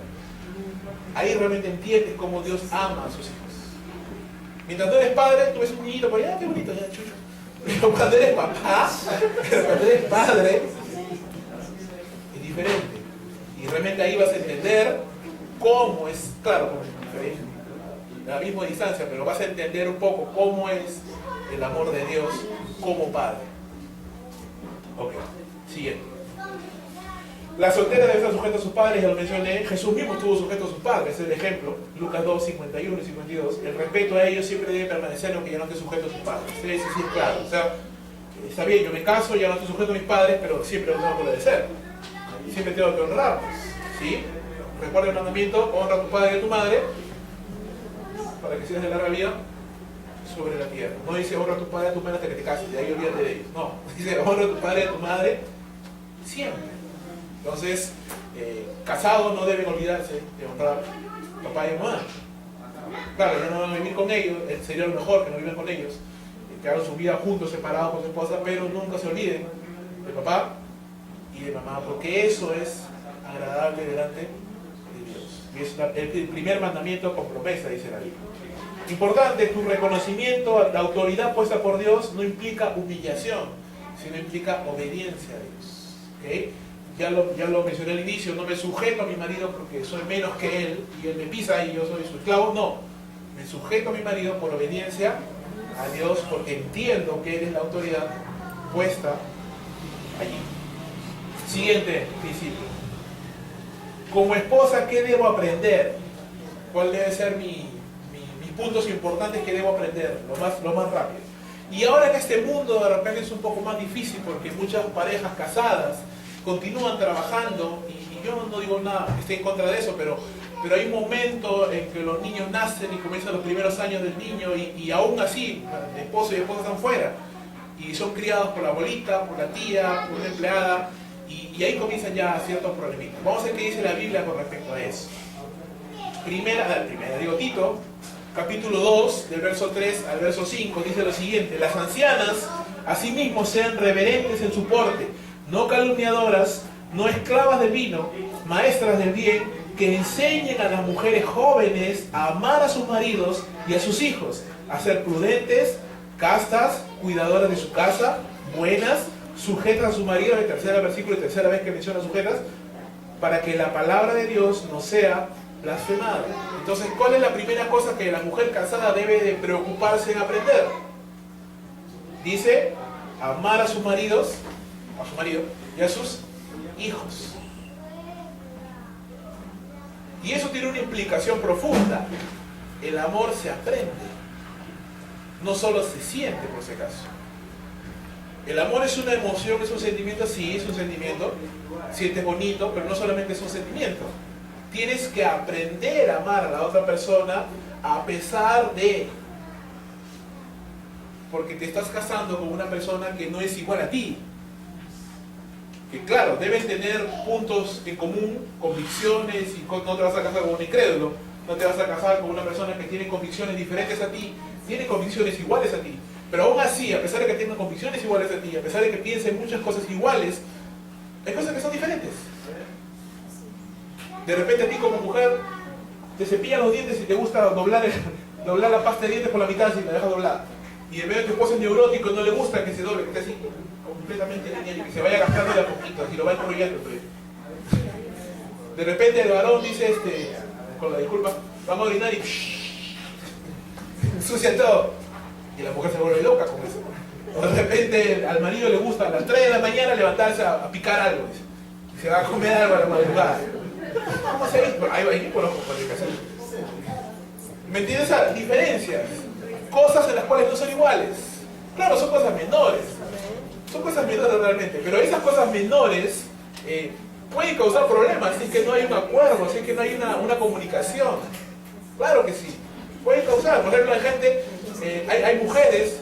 Ahí realmente entiendes cómo Dios ama a sus hijos. Mientras tú eres padre, tú ves un niñito por allá, qué bonito, ya chucho. Pero cuando eres papá, cuando eres padre, es diferente. Y realmente ahí entender cómo es, claro, a la misma distancia, pero vas a entender un poco cómo es el amor de Dios como Padre. Ok, siguiente. Las solteras deben estar sujetas a sus padres, ya lo mencioné. Jesús mismo estuvo sujeto a sus padres, es el ejemplo. Lucas 2, 51 y 52. El respeto a ellos siempre debe permanecer aunque ya no esté sujeto a sus padres. Sí, es claro. O sea, está bien, yo me caso, ya no estoy sujeto a mis padres, pero siempre lo tengo que obedecer. Siempre tengo que honrarlos. ¿Sí? Recuerda el mandamiento: honra a tu padre y a tu madre, para que seas de larga vida sobre la tierra. No dice honra a tu padre y a tu madre hasta que te cases, de ahí olvídate de ellos. No, dice honra a tu padre y a tu madre siempre. Entonces, casados no deben olvidarse de honrar a papá y mamá. Claro, no van a vivir con ellos, sería lo mejor que no vivan con ellos, que hagan su vida juntos, separados con su esposa, pero nunca se olviden de papá y de mamá, porque eso es agradable delante de Dios. Y es el primer mandamiento con promesa, dice la Biblia. Importante, tu reconocimiento, la autoridad puesta por Dios no implica humillación, sino implica obediencia a Dios. ¿Okay? Ya lo mencioné al inicio, no me sujeto a mi marido porque soy menos que él y él me pisa y yo soy su esclavo. No, me sujeto a mi marido por obediencia a Dios, porque entiendo que él es la autoridad puesta allí. Siguiente principio. Como esposa, ¿qué debo aprender? ¿Cuál debe ser mis puntos importantes que debo aprender? Lo más rápido. Y ahora en este mundo de repente es un poco más difícil porque muchas parejas casadas continúan trabajando, y yo no digo nada, estoy en contra de eso, pero hay un momento en que los niños nacen y comienzan los primeros años del niño, y aún así, el esposo y esposa están fuera, y son criados por la abuelita, por la tía, por una empleada, y ahí comienzan ya ciertos problemitas. Vamos a ver qué dice la Biblia con respecto a eso. Tito, capítulo 2, del verso 3 al verso 5, dice lo siguiente: las ancianas, asimismo, sean reverentes en su porte, no calumniadoras, no esclavas del vino, maestras del bien, que enseñen a las mujeres jóvenes a amar a sus maridos y a sus hijos, a ser prudentes, castas, cuidadoras de su casa, buenas, sujetas a su marido, el tercer versículo y tercera vez que menciona sujetas, para que la palabra de Dios no sea blasfemada. Entonces, ¿cuál es la primera cosa que la mujer casada debe de preocuparse en aprender? Dice, amar a sus maridos, a su marido y a sus hijos. Y eso tiene una implicación profunda. El amor se aprende, no solo se siente, por si acaso. El amor es una emoción, es un sentimiento, sí, es un sentimiento, sientes bonito, pero no solamente es un sentimiento. Tienes que aprender a amar a la otra persona a pesar de, porque te estás casando con una persona que no es igual a ti. Que claro, deben tener puntos en común, convicciones, y no te vas a casar con un incrédulo, no te vas a casar con una persona que tiene convicciones diferentes a ti, tiene convicciones iguales a ti, pero aún así, a pesar de que tengan convicciones iguales a ti, a pesar de que piensen muchas cosas iguales, hay cosas que son diferentes. De repente a ti como mujer te cepillan los dientes y te gusta doblar la pasta de dientes por la mitad y la dejas doblada, y de repente tu esposo es neurótico y no le gusta que se doble, que esté así completamente lineal y que se vaya gastando de a poquito, así lo va enrollando. De repente el varón dice, con la disculpa, vamos a orinar y ensucia todo, y la mujer se vuelve loca con eso. O de repente al marido le gusta a las 3 de la mañana levantarse a picar algo, dice, y se va a comer algo a la madrugada. Vamos a ir, ahí conozco cualificación. ¿Me entiendes? Esas diferencias, cosas en las cuales no son iguales. Claro, son cosas menores. Son cosas menores realmente, pero esas cosas menores pueden causar problemas si es que no hay un acuerdo, si es que no hay una comunicación. Claro que sí, pueden causar. Por ejemplo, hay mujeres.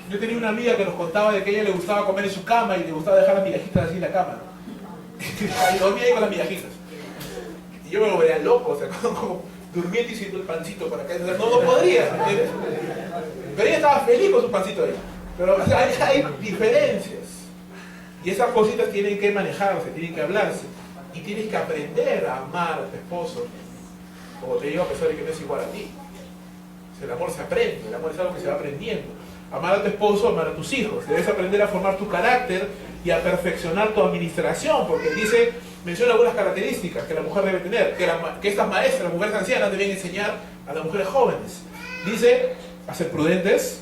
Yo tenía una amiga que nos contaba de que a ella le gustaba comer en su cama y le gustaba dejar las migajitas así en la cama, ¿no? Y dormía ahí con las migajitas. Y yo me lo veía loco, o sea, como durmiendo y siendo el pancito para acá. O sea, no podría, ¿me entiendes? Pero ella estaba feliz con su pancito ahí. Pero o sea, hay diferencias. Y esas cositas tienen que manejarse, tienen que hablarse. Y tienes que aprender a amar a tu esposo, como te digo, a pesar de que no es igual a ti. O sea, el amor se aprende, el amor es algo que se va aprendiendo. Amar a tu esposo, amar a tus hijos. Debes aprender a formar tu carácter y a perfeccionar tu administración, porque dice, menciona algunas características que la mujer debe tener, que estas maestras, las mujeres ancianas, deben enseñar a las mujeres jóvenes. Dice, a ser prudentes,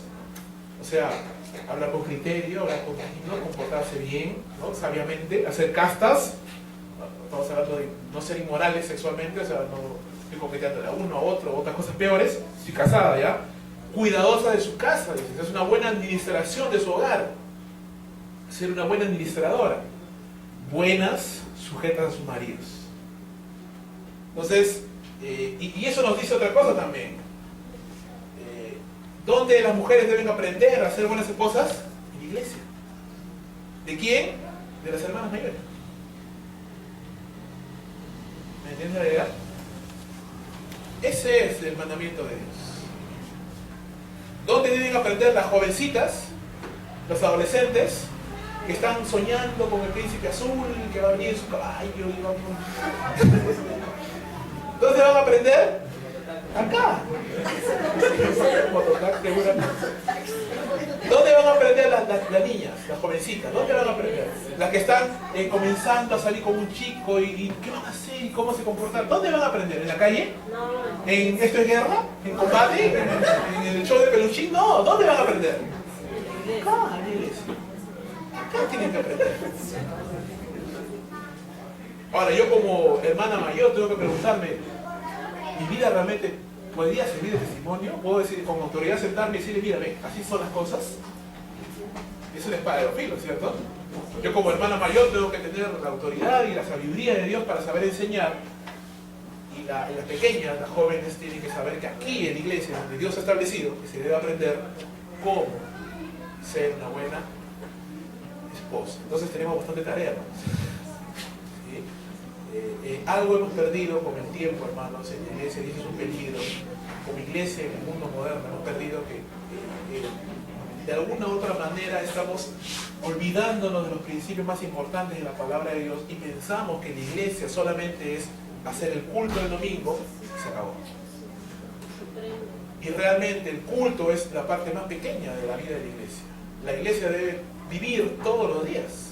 o sea, hablar con criterio, hablar con cariño, comportarse bien, ¿no? Sabiamente, hacer castas, estamos hablando de no ser inmorales sexualmente, o sea, no estoy coqueteando a uno, a otro, otras cosas peores, estoy casada ya, cuidadosa de su casa, dice, es una buena administración de su hogar, ser una buena administradora, buenas, sujetas a sus maridos. Entonces, y eso nos dice otra cosa también. ¿Dónde las mujeres deben aprender a ser buenas esposas? En la iglesia. ¿De quién? De las hermanas mayores. ¿Me entiendes la idea? Ese es el mandamiento de Dios. ¿Dónde deben aprender las jovencitas, los adolescentes, que están soñando con el príncipe azul, que va a venir en su caballo y va a... ¿Dónde van a aprender? Acá. ¿Dónde van a aprender las niñas, las jovencitas? ¿Dónde van a aprender? Las que están comenzando a salir con un chico y ¿qué van a hacer? ¿Y cómo se comportar? ¿Dónde van a aprender? ¿En la calle? ¿En esto es guerra? ¿En combate? ¿En el show de peluchín? No, ¿dónde van a aprender? Acá, en la iglesia. Acá tienen que aprender. Ahora, yo como hermana mayor tengo que preguntarme, ¿mi vida realmente podría servir de testimonio? ¿Puedo decir con autoridad sentarme y decirle, mira, ven, así son las cosas? Es una espada de los filos, ¿cierto? Yo como hermana mayor tengo que tener la autoridad y la sabiduría de Dios para saber enseñar. Y las pequeñas, las jóvenes, tienen que saber que aquí en la iglesia, donde Dios ha establecido, que se debe aprender cómo ser una buena esposa. Entonces tenemos bastante tarea, ¿no? ¿Sí? Algo hemos perdido con el tiempo, hermanos, en la iglesia, y eso es un peligro. Como iglesia en el mundo moderno hemos perdido que de alguna u otra manera estamos olvidándonos de los principios más importantes de la palabra de Dios y pensamos que la iglesia solamente es hacer el culto del domingo y se acabó. Y realmente el culto es la parte más pequeña de la vida de la iglesia. La iglesia debe vivir todos los días.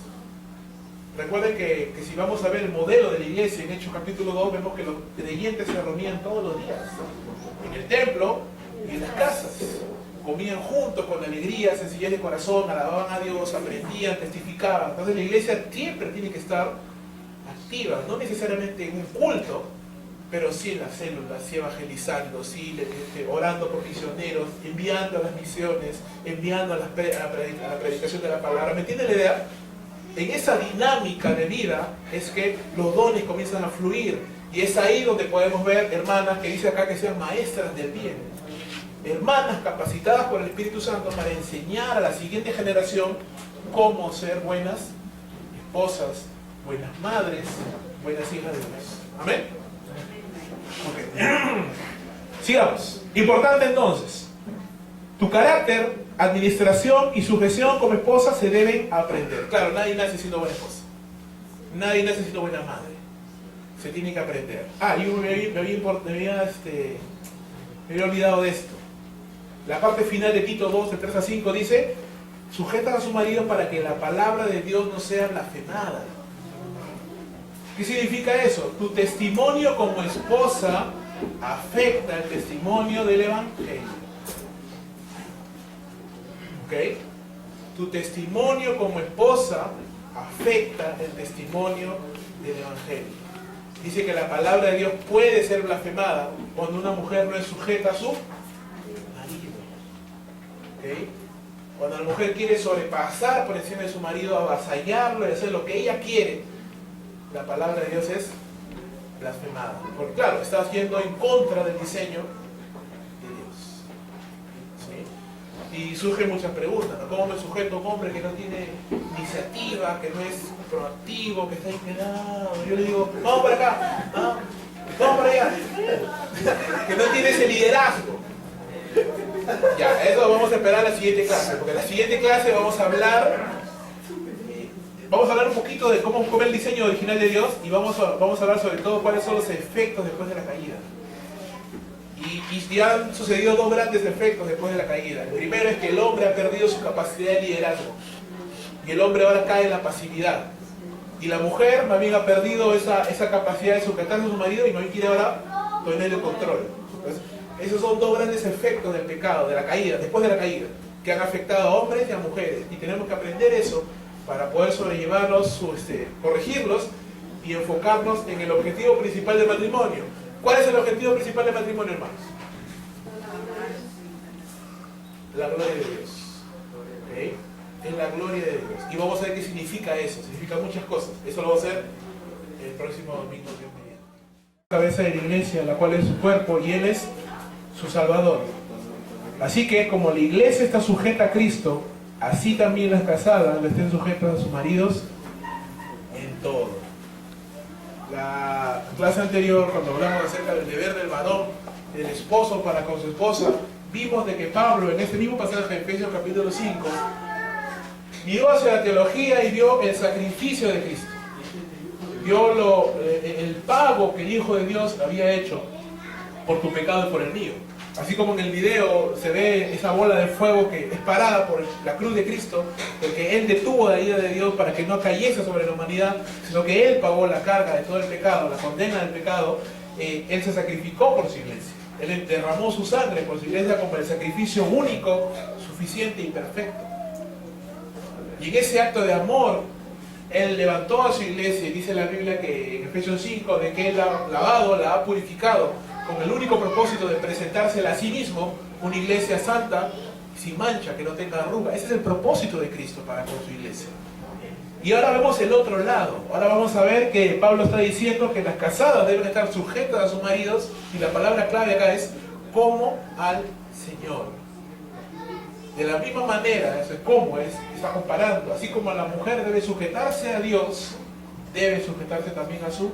Recuerden que si vamos a ver el modelo de la iglesia en Hechos capítulo 2, vemos que los creyentes se reunían todos los días. En el templo y en las casas. Comían juntos con alegría, sencillez de corazón, alababan a Dios, aprendían, testificaban. Entonces la iglesia siempre tiene que estar activa, no necesariamente en un culto, pero sí en las células, sí evangelizando, sí orando por misioneros, enviando a las misiones, enviando a la predicación de la palabra. ¿Me entienden la idea? En esa dinámica de vida es que los dones comienzan a fluir. Y es ahí donde podemos ver hermanas que dice acá que sean maestras del bien. Hermanas capacitadas por el Espíritu Santo para enseñar a la siguiente generación cómo ser buenas esposas, buenas madres, buenas hijas de Dios. Amén. Okay. Sigamos. Importante entonces. Tu carácter, administración y sujeción como esposa se deben aprender. Claro, nadie nace siendo buena esposa. Nadie nace siendo buena madre. Se tiene que aprender. Yo me había olvidado de esto. La parte final de Tito 2, de 3 a 5 dice: sujetan a su marido para que la palabra de Dios no sea blasfemada. ¿Qué significa eso? Tu testimonio como esposa afecta el testimonio del Evangelio. ¿Ok? Tu testimonio como esposa afecta el testimonio del Evangelio. Dice que la palabra de Dios puede ser blasfemada cuando una mujer no es sujeta a su marido. ¿Ok? Cuando la mujer quiere sobrepasar por encima de su marido, avasallarlo y hacer lo que ella quiere, la palabra de Dios es blasfemada. Porque claro, estás yendo en contra del diseño de Dios. ¿Sí? Y surgen muchas preguntas, ¿no? ¿Cómo me sujeto a un hombre que no tiene iniciativa, que no es proactivo, que está inclinado? Yo le digo, vamos para acá, ¿no? Vamos para allá. Que no tiene ese liderazgo. Ya, eso vamos a esperar a la siguiente clase, porque en la siguiente clase vamos a hablar un poquito de cómo fue el diseño original de Dios y vamos a hablar sobre todo cuáles son los efectos después de la caída. Y ya han sucedido dos grandes efectos después de la caída. El primero es que el hombre ha perdido su capacidad de liderazgo. y el hombre ahora cae en la pasividad. Y la mujer más bien ha perdido esa capacidad de sujetarse a su marido y no quiere ahora tener el control. Entonces, esos son dos grandes efectos del pecado, de la caída, después de la caída, que han afectado a hombres y a mujeres. Y tenemos que aprender eso para poder sobrellevarlos, corregirlos y enfocarnos en el objetivo principal del matrimonio. ¿Cuál es el objetivo principal del matrimonio, hermanos? La gloria de Dios. ¿Okay? Es la gloria de Dios. Y vamos a ver qué significa eso. Significa muchas cosas. Eso lo vamos a hacer el próximo domingo. La cabeza de la iglesia, la cual es su cuerpo, y Él es su Salvador. Así que como la iglesia está sujeta a Cristo, así también las casadas estén sujetas a sus maridos en todo. La clase anterior, cuando hablamos acerca del deber del varón, del esposo para con su esposa, vimos de que Pablo, en este mismo pasaje de Efesios capítulo 5, miró hacia la teología y vio el sacrificio de Cristo. Vio el pago que el Hijo de Dios había hecho por tu pecado y por el mío. Así como en el video se ve esa bola de fuego que es parada por la cruz de Cristo, porque Él detuvo la ira de Dios para que no cayese sobre la humanidad, sino que Él pagó la carga de todo el pecado, la condena del pecado. Él se sacrificó por su iglesia. Él derramó su sangre por su iglesia como el sacrificio único, suficiente y perfecto. Y en ese acto de amor, Él levantó a su iglesia, y dice la Biblia que en Efesios 5, de que Él la ha lavado, la ha purificado, con el único propósito de presentársela a sí mismo, una iglesia santa, sin mancha, que no tenga arruga. Ese es el propósito de Cristo para con su iglesia. Y ahora vemos el otro lado. Ahora vamos a ver que Pablo está diciendo que las casadas deben estar sujetas a sus maridos, y la palabra clave acá es como al Señor. De la misma manera, eso es como está comparando. Así como la mujer debe sujetarse a Dios, debe sujetarse también a su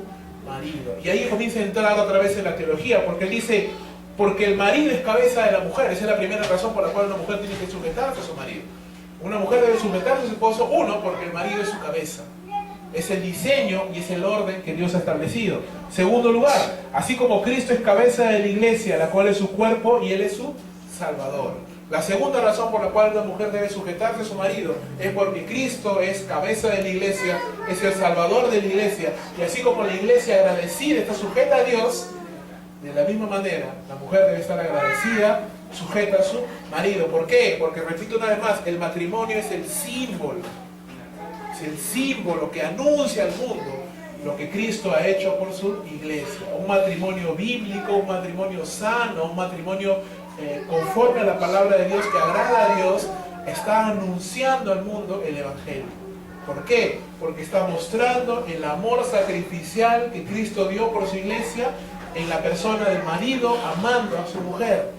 marido. Y ahí comienza a entrar otra vez en la teología, porque él dice, porque el marido es cabeza de la mujer. Esa es la primera razón por la cual una mujer tiene que sujetarse a su marido. Una mujer debe sujetarse a su esposo, uno, porque el marido es su cabeza. Es el diseño y es el orden que Dios ha establecido. Segundo lugar, así como Cristo es cabeza de la iglesia, la cual es su cuerpo, y Él es su Salvador. La segunda razón por la cual una mujer debe sujetarse a su marido es porque Cristo es cabeza de la iglesia, es el Salvador de la iglesia, y así como la iglesia agradecida está sujeta a Dios, de la misma manera la mujer debe estar agradecida, sujeta a su marido. ¿Por qué? Porque, repito una vez más, el matrimonio es el símbolo que anuncia al mundo lo que Cristo ha hecho por su iglesia. Un matrimonio bíblico, un matrimonio sano, un matrimonio conforme a la palabra de Dios, que agrada a Dios, está anunciando al mundo el Evangelio. ¿Por qué? Porque está mostrando el amor sacrificial que Cristo dio por su iglesia en la persona del marido amando a su mujer.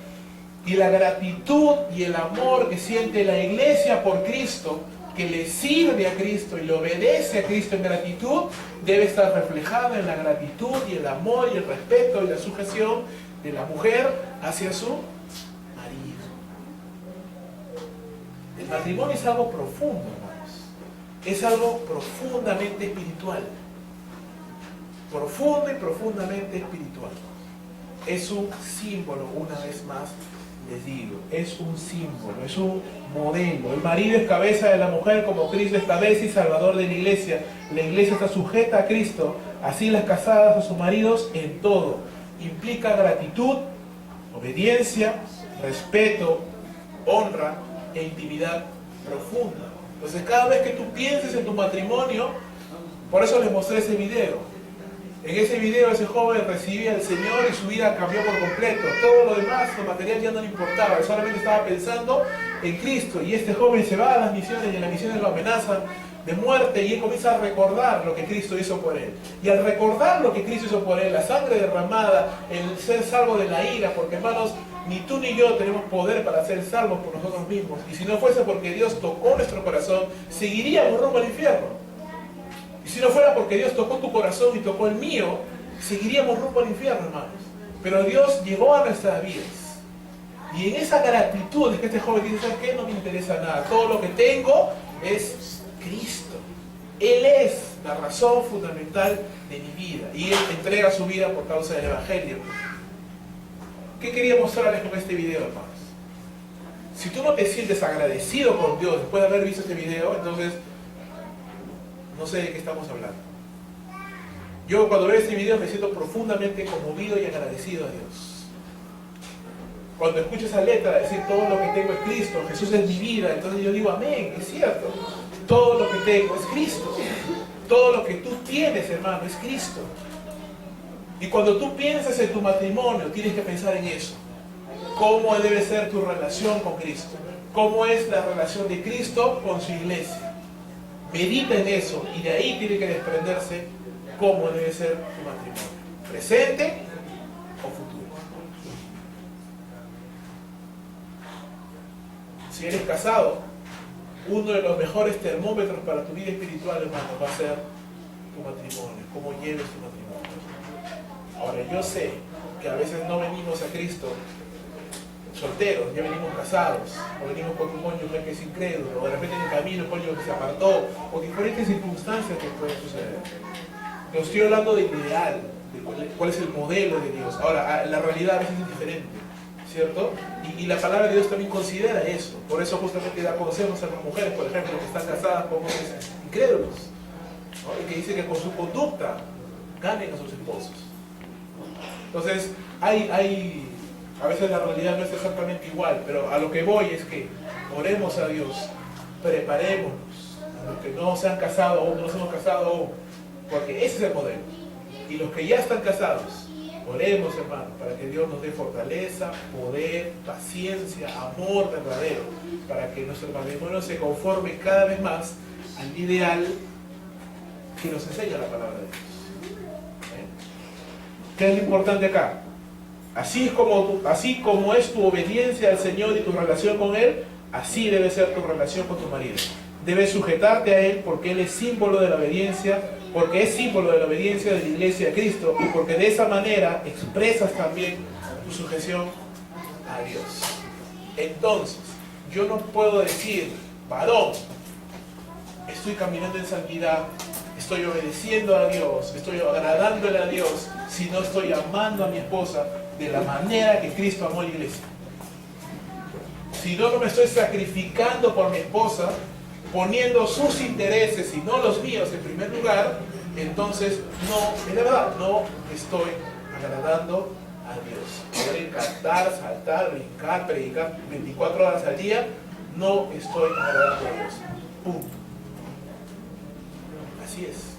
Y la gratitud y el amor que siente la iglesia por Cristo, que le sirve a Cristo y le obedece a Cristo en gratitud, debe estar reflejada en la gratitud y el amor y el respeto y la sujeción de la mujer hacia su marido. El matrimonio es algo profundo, hermanos. Es algo profundamente espiritual. Profundo y profundamente espiritual. Es un símbolo, una vez más les digo, es un símbolo, es un modelo. El marido es cabeza de la mujer como Cristo es cabeza y Salvador de la iglesia. La iglesia está sujeta a Cristo, así las casadas a sus maridos en todo. Implica gratitud, obediencia, respeto, honra e intimidad profunda. Entonces cada vez que tú pienses en tu matrimonio, por eso les mostré ese video. En ese video ese joven recibía al Señor y su vida cambió por completo. Todo lo demás, lo material ya no le importaba, solamente estaba pensando en Cristo. Y este joven se va a las misiones y en las misiones lo amenazan de muerte y él comienza a recordar lo que Cristo hizo por él. Y al recordar lo que Cristo hizo por él, la sangre derramada, el ser salvo de la ira, porque hermanos, ni tú ni yo tenemos poder para ser salvos por nosotros mismos. Y si no fuese porque Dios tocó nuestro corazón, seguiríamos rumbo al infierno. Y si no fuera porque Dios tocó tu corazón y tocó el mío, seguiríamos rumbo al infierno, hermanos. Pero Dios llegó a nuestras vidas. Y en esa gratitud es que este joven dice, ¿sabes qué? No me interesa nada. Todo lo que tengo es Cristo. Él es la razón fundamental de mi vida. Y Él entrega su vida por causa del Evangelio. ¿Qué quería mostrarles con este video, hermanos? Si tú no te sientes agradecido con Dios después de haber visto este video, entonces no sé de qué estamos hablando. Yo cuando veo este video me siento profundamente conmovido y agradecido a Dios. Cuando escucho esa letra, decir todo lo que tengo es Cristo, Jesús es mi vida, entonces yo digo amén, es cierto. Todo lo que tengo es Cristo. Todo lo que tú tienes, hermano, es Cristo. Y cuando tú piensas en tu matrimonio, tienes que pensar en eso. ¿Cómo debe ser tu relación con Cristo? ¿Cómo es la relación de Cristo con su iglesia? Medita en eso y de ahí tiene que desprenderse cómo debe ser tu matrimonio. ¿Presente o futuro? Si eres casado, uno de los mejores termómetros para tu vida espiritual, hermano, va a ser tu matrimonio, cómo lleves tu matrimonio. Ahora, yo sé que a veces no venimos a Cristo solteros, ya venimos casados, o venimos con un cónyuge que es incrédulo, o de repente en el camino el cónyuge que se apartó, o diferentes circunstancias que pueden suceder. No estoy hablando del ideal, de cuál es el modelo de Dios. Ahora, la realidad a veces es diferente, ¿cierto? Y la palabra de Dios también considera eso. Por eso justamente da consejos a las mujeres, por ejemplo, que están casadas con hombres incrédulos, ¿no? Y que dice que con su conducta ganen a sus esposos. Entonces, a veces la realidad no es exactamente igual, pero a lo que voy es que oremos a Dios, preparémonos, a los que no se han casado aún, no se hemos casado aún, porque ese es el modelo. Y los que ya están casados, oremos, hermano, para que Dios nos dé fortaleza, poder, paciencia, amor verdadero, para que nuestro matrimonio se conforme cada vez más al ideal que nos enseña la palabra de Dios. ¿Qué es lo importante acá? Así como es tu obediencia al Señor y tu relación con Él, así debe ser tu relación con tu marido. Debes sujetarte a Él porque Él es símbolo de la obediencia, porque es símbolo de la obediencia de la iglesia de Cristo y porque de esa manera expresas también tu sujeción a Dios. Entonces, yo no puedo decir, varón, estoy caminando en santidad, estoy obedeciendo a Dios, estoy agradándole a Dios, si no estoy amando a mi esposa de la manera que Cristo amó a la iglesia. Si no me estoy sacrificando por mi esposa, poniendo sus intereses y no los míos en primer lugar, entonces no, en la verdad, no estoy agradando a Dios. Poder cantar, saltar, brincar, predicar 24 horas al día, no estoy agradando a Dios. Punto. Así es.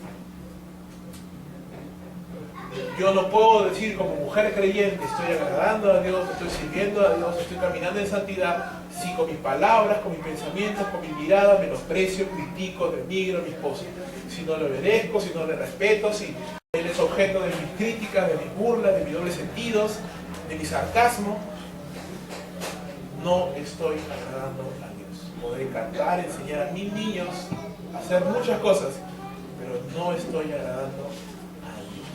Yo no puedo decir como mujer creyente, estoy agradando a Dios, estoy sirviendo a Dios, estoy caminando en santidad, si con mis palabras, con mis pensamientos, con mi mirada menosprecio, critico, denigro a mi esposo. Si no le obedezco, si no le respeto, si él es objeto de mis críticas, de mis burlas, de mis dobles sentidos, de mi sarcasmo, no estoy agradando a Dios. Podré cantar, enseñar a mis niños, hacer muchas cosas, pero no estoy agradando a Dios.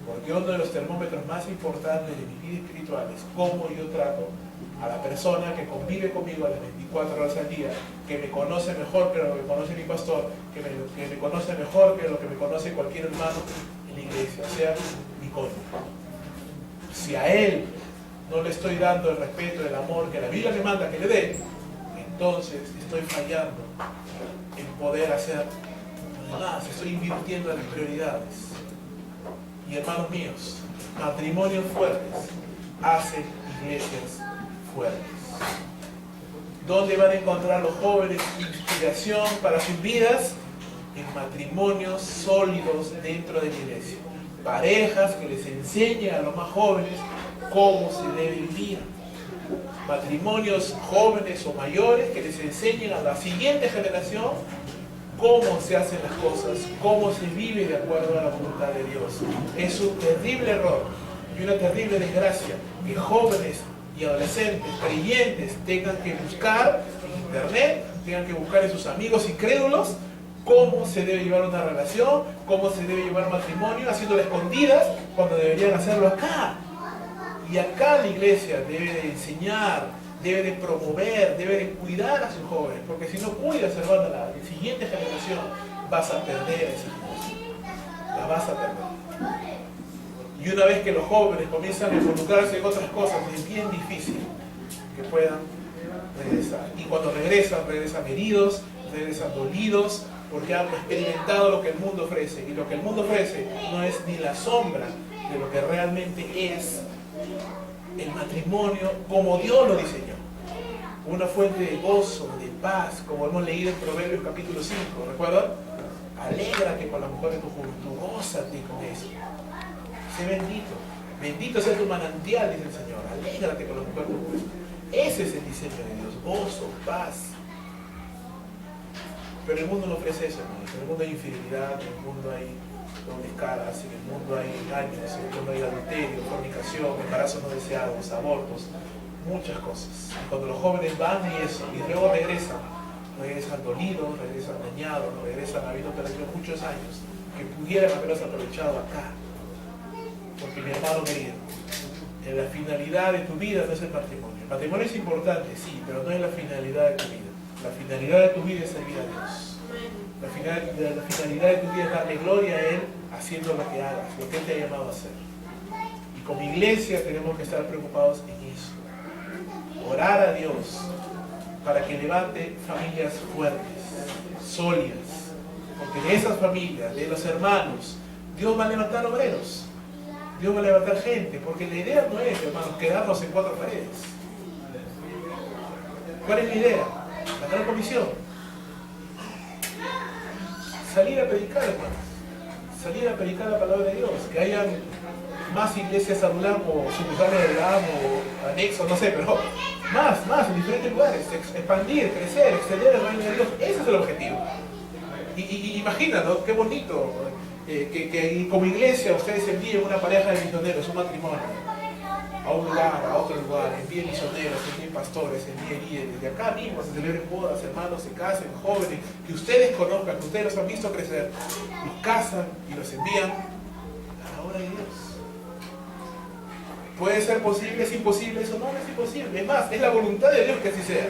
Porque uno de los termómetros más importantes de mi vida espiritual es cómo yo trato a la persona que convive conmigo a las 24 horas al día, que me conoce mejor que lo que me conoce mi pastor, que me conoce mejor que lo que me conoce cualquier hermano en la iglesia, o sea, mi cónyuge. Si a él no le estoy dando el respeto, el amor que la Biblia me manda que le dé, entonces estoy fallando en poder hacer más, estoy invirtiendo en las prioridades. Y hermanos míos, matrimonios fuertes hacen iglesias fuertes. ¿Dónde van a encontrar los jóvenes inspiración para sus vidas? En matrimonios sólidos dentro de la iglesia. Parejas que les enseñen a los más jóvenes cómo se debe vivir. Matrimonios jóvenes o mayores que les enseñen a la siguiente generación cómo se hacen las cosas, cómo se vive de acuerdo a la voluntad de Dios. Es un terrible error y una terrible desgracia que jóvenes y adolescentes, creyentes, tengan que buscar en internet, tengan que buscar en sus amigos incrédulos cómo se debe llevar una relación, cómo se debe llevar un matrimonio, haciéndolo escondidas cuando deberían hacerlo acá. Y acá la iglesia debe de enseñar, debe de promover, debe de cuidar a sus jóvenes, porque si no cuidas, hermano, a la siguiente generación, vas a perder esa generación. La vas a perder. Y una vez que los jóvenes comienzan a involucrarse en otras cosas, es bien difícil que puedan regresar. Y cuando regresan heridos, regresan dolidos, porque han experimentado lo que el mundo ofrece, y lo que el mundo ofrece no es ni la sombra de lo que realmente es el matrimonio como Dios lo diseñó. Una fuente de gozo, de paz, como hemos leído en Proverbios capítulo 5, ¿recuerdan? Alégrate con la mujer de tu juventud, gózate con eso. Sé bendito, bendito sea tu manantial, dice el Señor, alégrate con la mujer de tu juventud. Ese es el diseño de Dios, gozo, paz. Pero el mundo no ofrece eso, hermanos. En el mundo hay infidelidad, en el mundo hay dobles caras, en el mundo hay engaños, en el mundo hay adulterio, fornicación, embarazos no deseados, abortos, muchas cosas. Y cuando los jóvenes van y eso, y luego regresan dolidos, regresan dañados, regresan habiendo perdido muchos años, que pudieran haberlos aprovechado acá. Porque mi hermano querido, la finalidad de tu vida no es el matrimonio. El matrimonio es importante, sí, pero no es la finalidad de tu vida. La finalidad de tu vida es servir a Dios. La finalidad de tu vida es darle gloria a Él haciendo lo que hagas, lo que Él te ha llamado a hacer. Y como iglesia tenemos que estar preocupados en eso. Orar a Dios para que levante familias fuertes, sólidas. Porque de esas familias, de los hermanos, Dios va a levantar obreros. Dios va a levantar gente. Porque la idea no es, hermanos, quedarnos en cuatro paredes. ¿Cuál es la idea? La gran comisión. Salir a predicar, hermanos. Salir a predicar la palabra de Dios. Que hayan más iglesias Adulam o sucursales de Adulam o anexos, no sé, pero más en diferentes lugares. Expandir, crecer, extender el reino de Dios. Ese es el objetivo. Y imagina, ¿no? Qué bonito que como iglesia ustedes envíen una pareja de misioneros, un matrimonio, a un lugar, a otro lugar, envíen misioneros, envíen pastores, envíen líderes, de acá mismo se celebren bodas, hermanos se casen, jóvenes, que ustedes conozcan, que ustedes los han visto crecer, los casan y los envían a la obra de Dios. ¿Puede ser posible? ¿Es imposible eso? No, no es imposible. Es más, es la voluntad de Dios que así sea.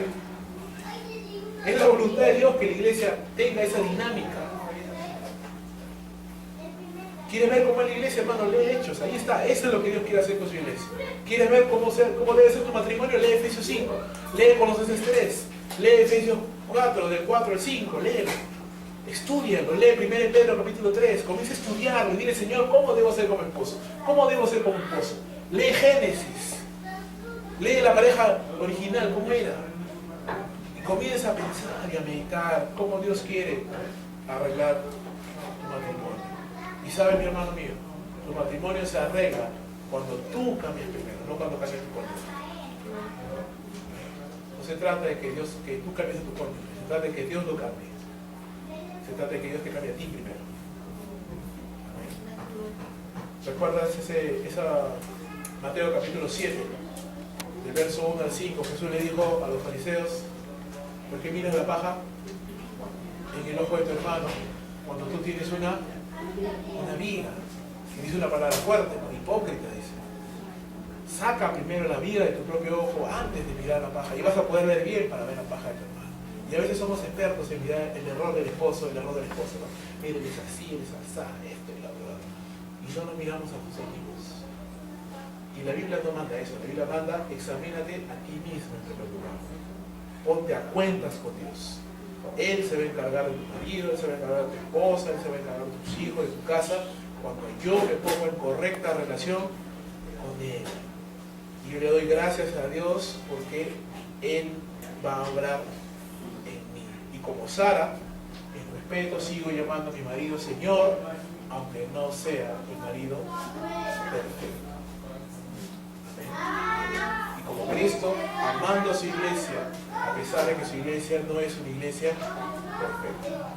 Es la voluntad de Dios que la iglesia tenga esa dinámica. ¿Quieres ver cómo es la iglesia, hermano? Lee Hechos, ahí está. Eso es lo que Dios quiere hacer con su iglesia. ¿Quieres ver cómo debe ser tu matrimonio? Lee Efesios 5, lee Colosenses 3, lee Efesios 4, del 4 al 5, léelo. Estúdialo, lee 1 Pedro capítulo 3, comienza a estudiarlo y dile, Señor, ¿cómo debo ser como esposo? ¿Cómo debo ser como esposo? Lee Génesis, lee la pareja original, ¿cómo era? Y comienza a pensar y a meditar cómo Dios quiere arreglar tu matrimonio. Y sabe, mi hermano mío, tu matrimonio se arregla cuando tú cambias primero, no cuando cambias tu cónyuge. No se trata de que tú cambies a tu cónyuge, se trata de que Dios lo cambie. Se trata de que Dios te cambie a ti primero. Amén. ¿Recuerdas Mateo capítulo 7, del verso 1 al 5? Jesús le dijo a los fariseos, ¿por qué miras la paja en el ojo de tu hermano cuando tú tienes una viga? Y dice una palabra fuerte, ¿no? Hipócrita, dice. Saca primero la viga de tu propio ojo antes de mirar la paja y vas a poder ver bien para ver la paja de tu hermano. Y a veces somos expertos en mirar el error del esposo, ¿no? Miren, es así, es así, esto y la verdad. Y no nos miramos a nosotros mismos. Y la Biblia no manda eso. La Biblia manda, examínate a ti mismo en primer lugar. Ponte a cuentas con Dios. Él se va a encargar de tu marido, Él se va a encargar de tu esposa, Él se va a encargar de tus hijos, de tu casa, cuando yo me pongo en correcta relación con Él. Y yo le doy gracias a Dios porque Él va a obrar en mí. Y como Sara, en respeto sigo llamando a mi marido Señor, aunque no sea mi marido perfecto. Amén. Y como Cristo, amando a su iglesia, a pesar de que su iglesia no es una iglesia perfecta.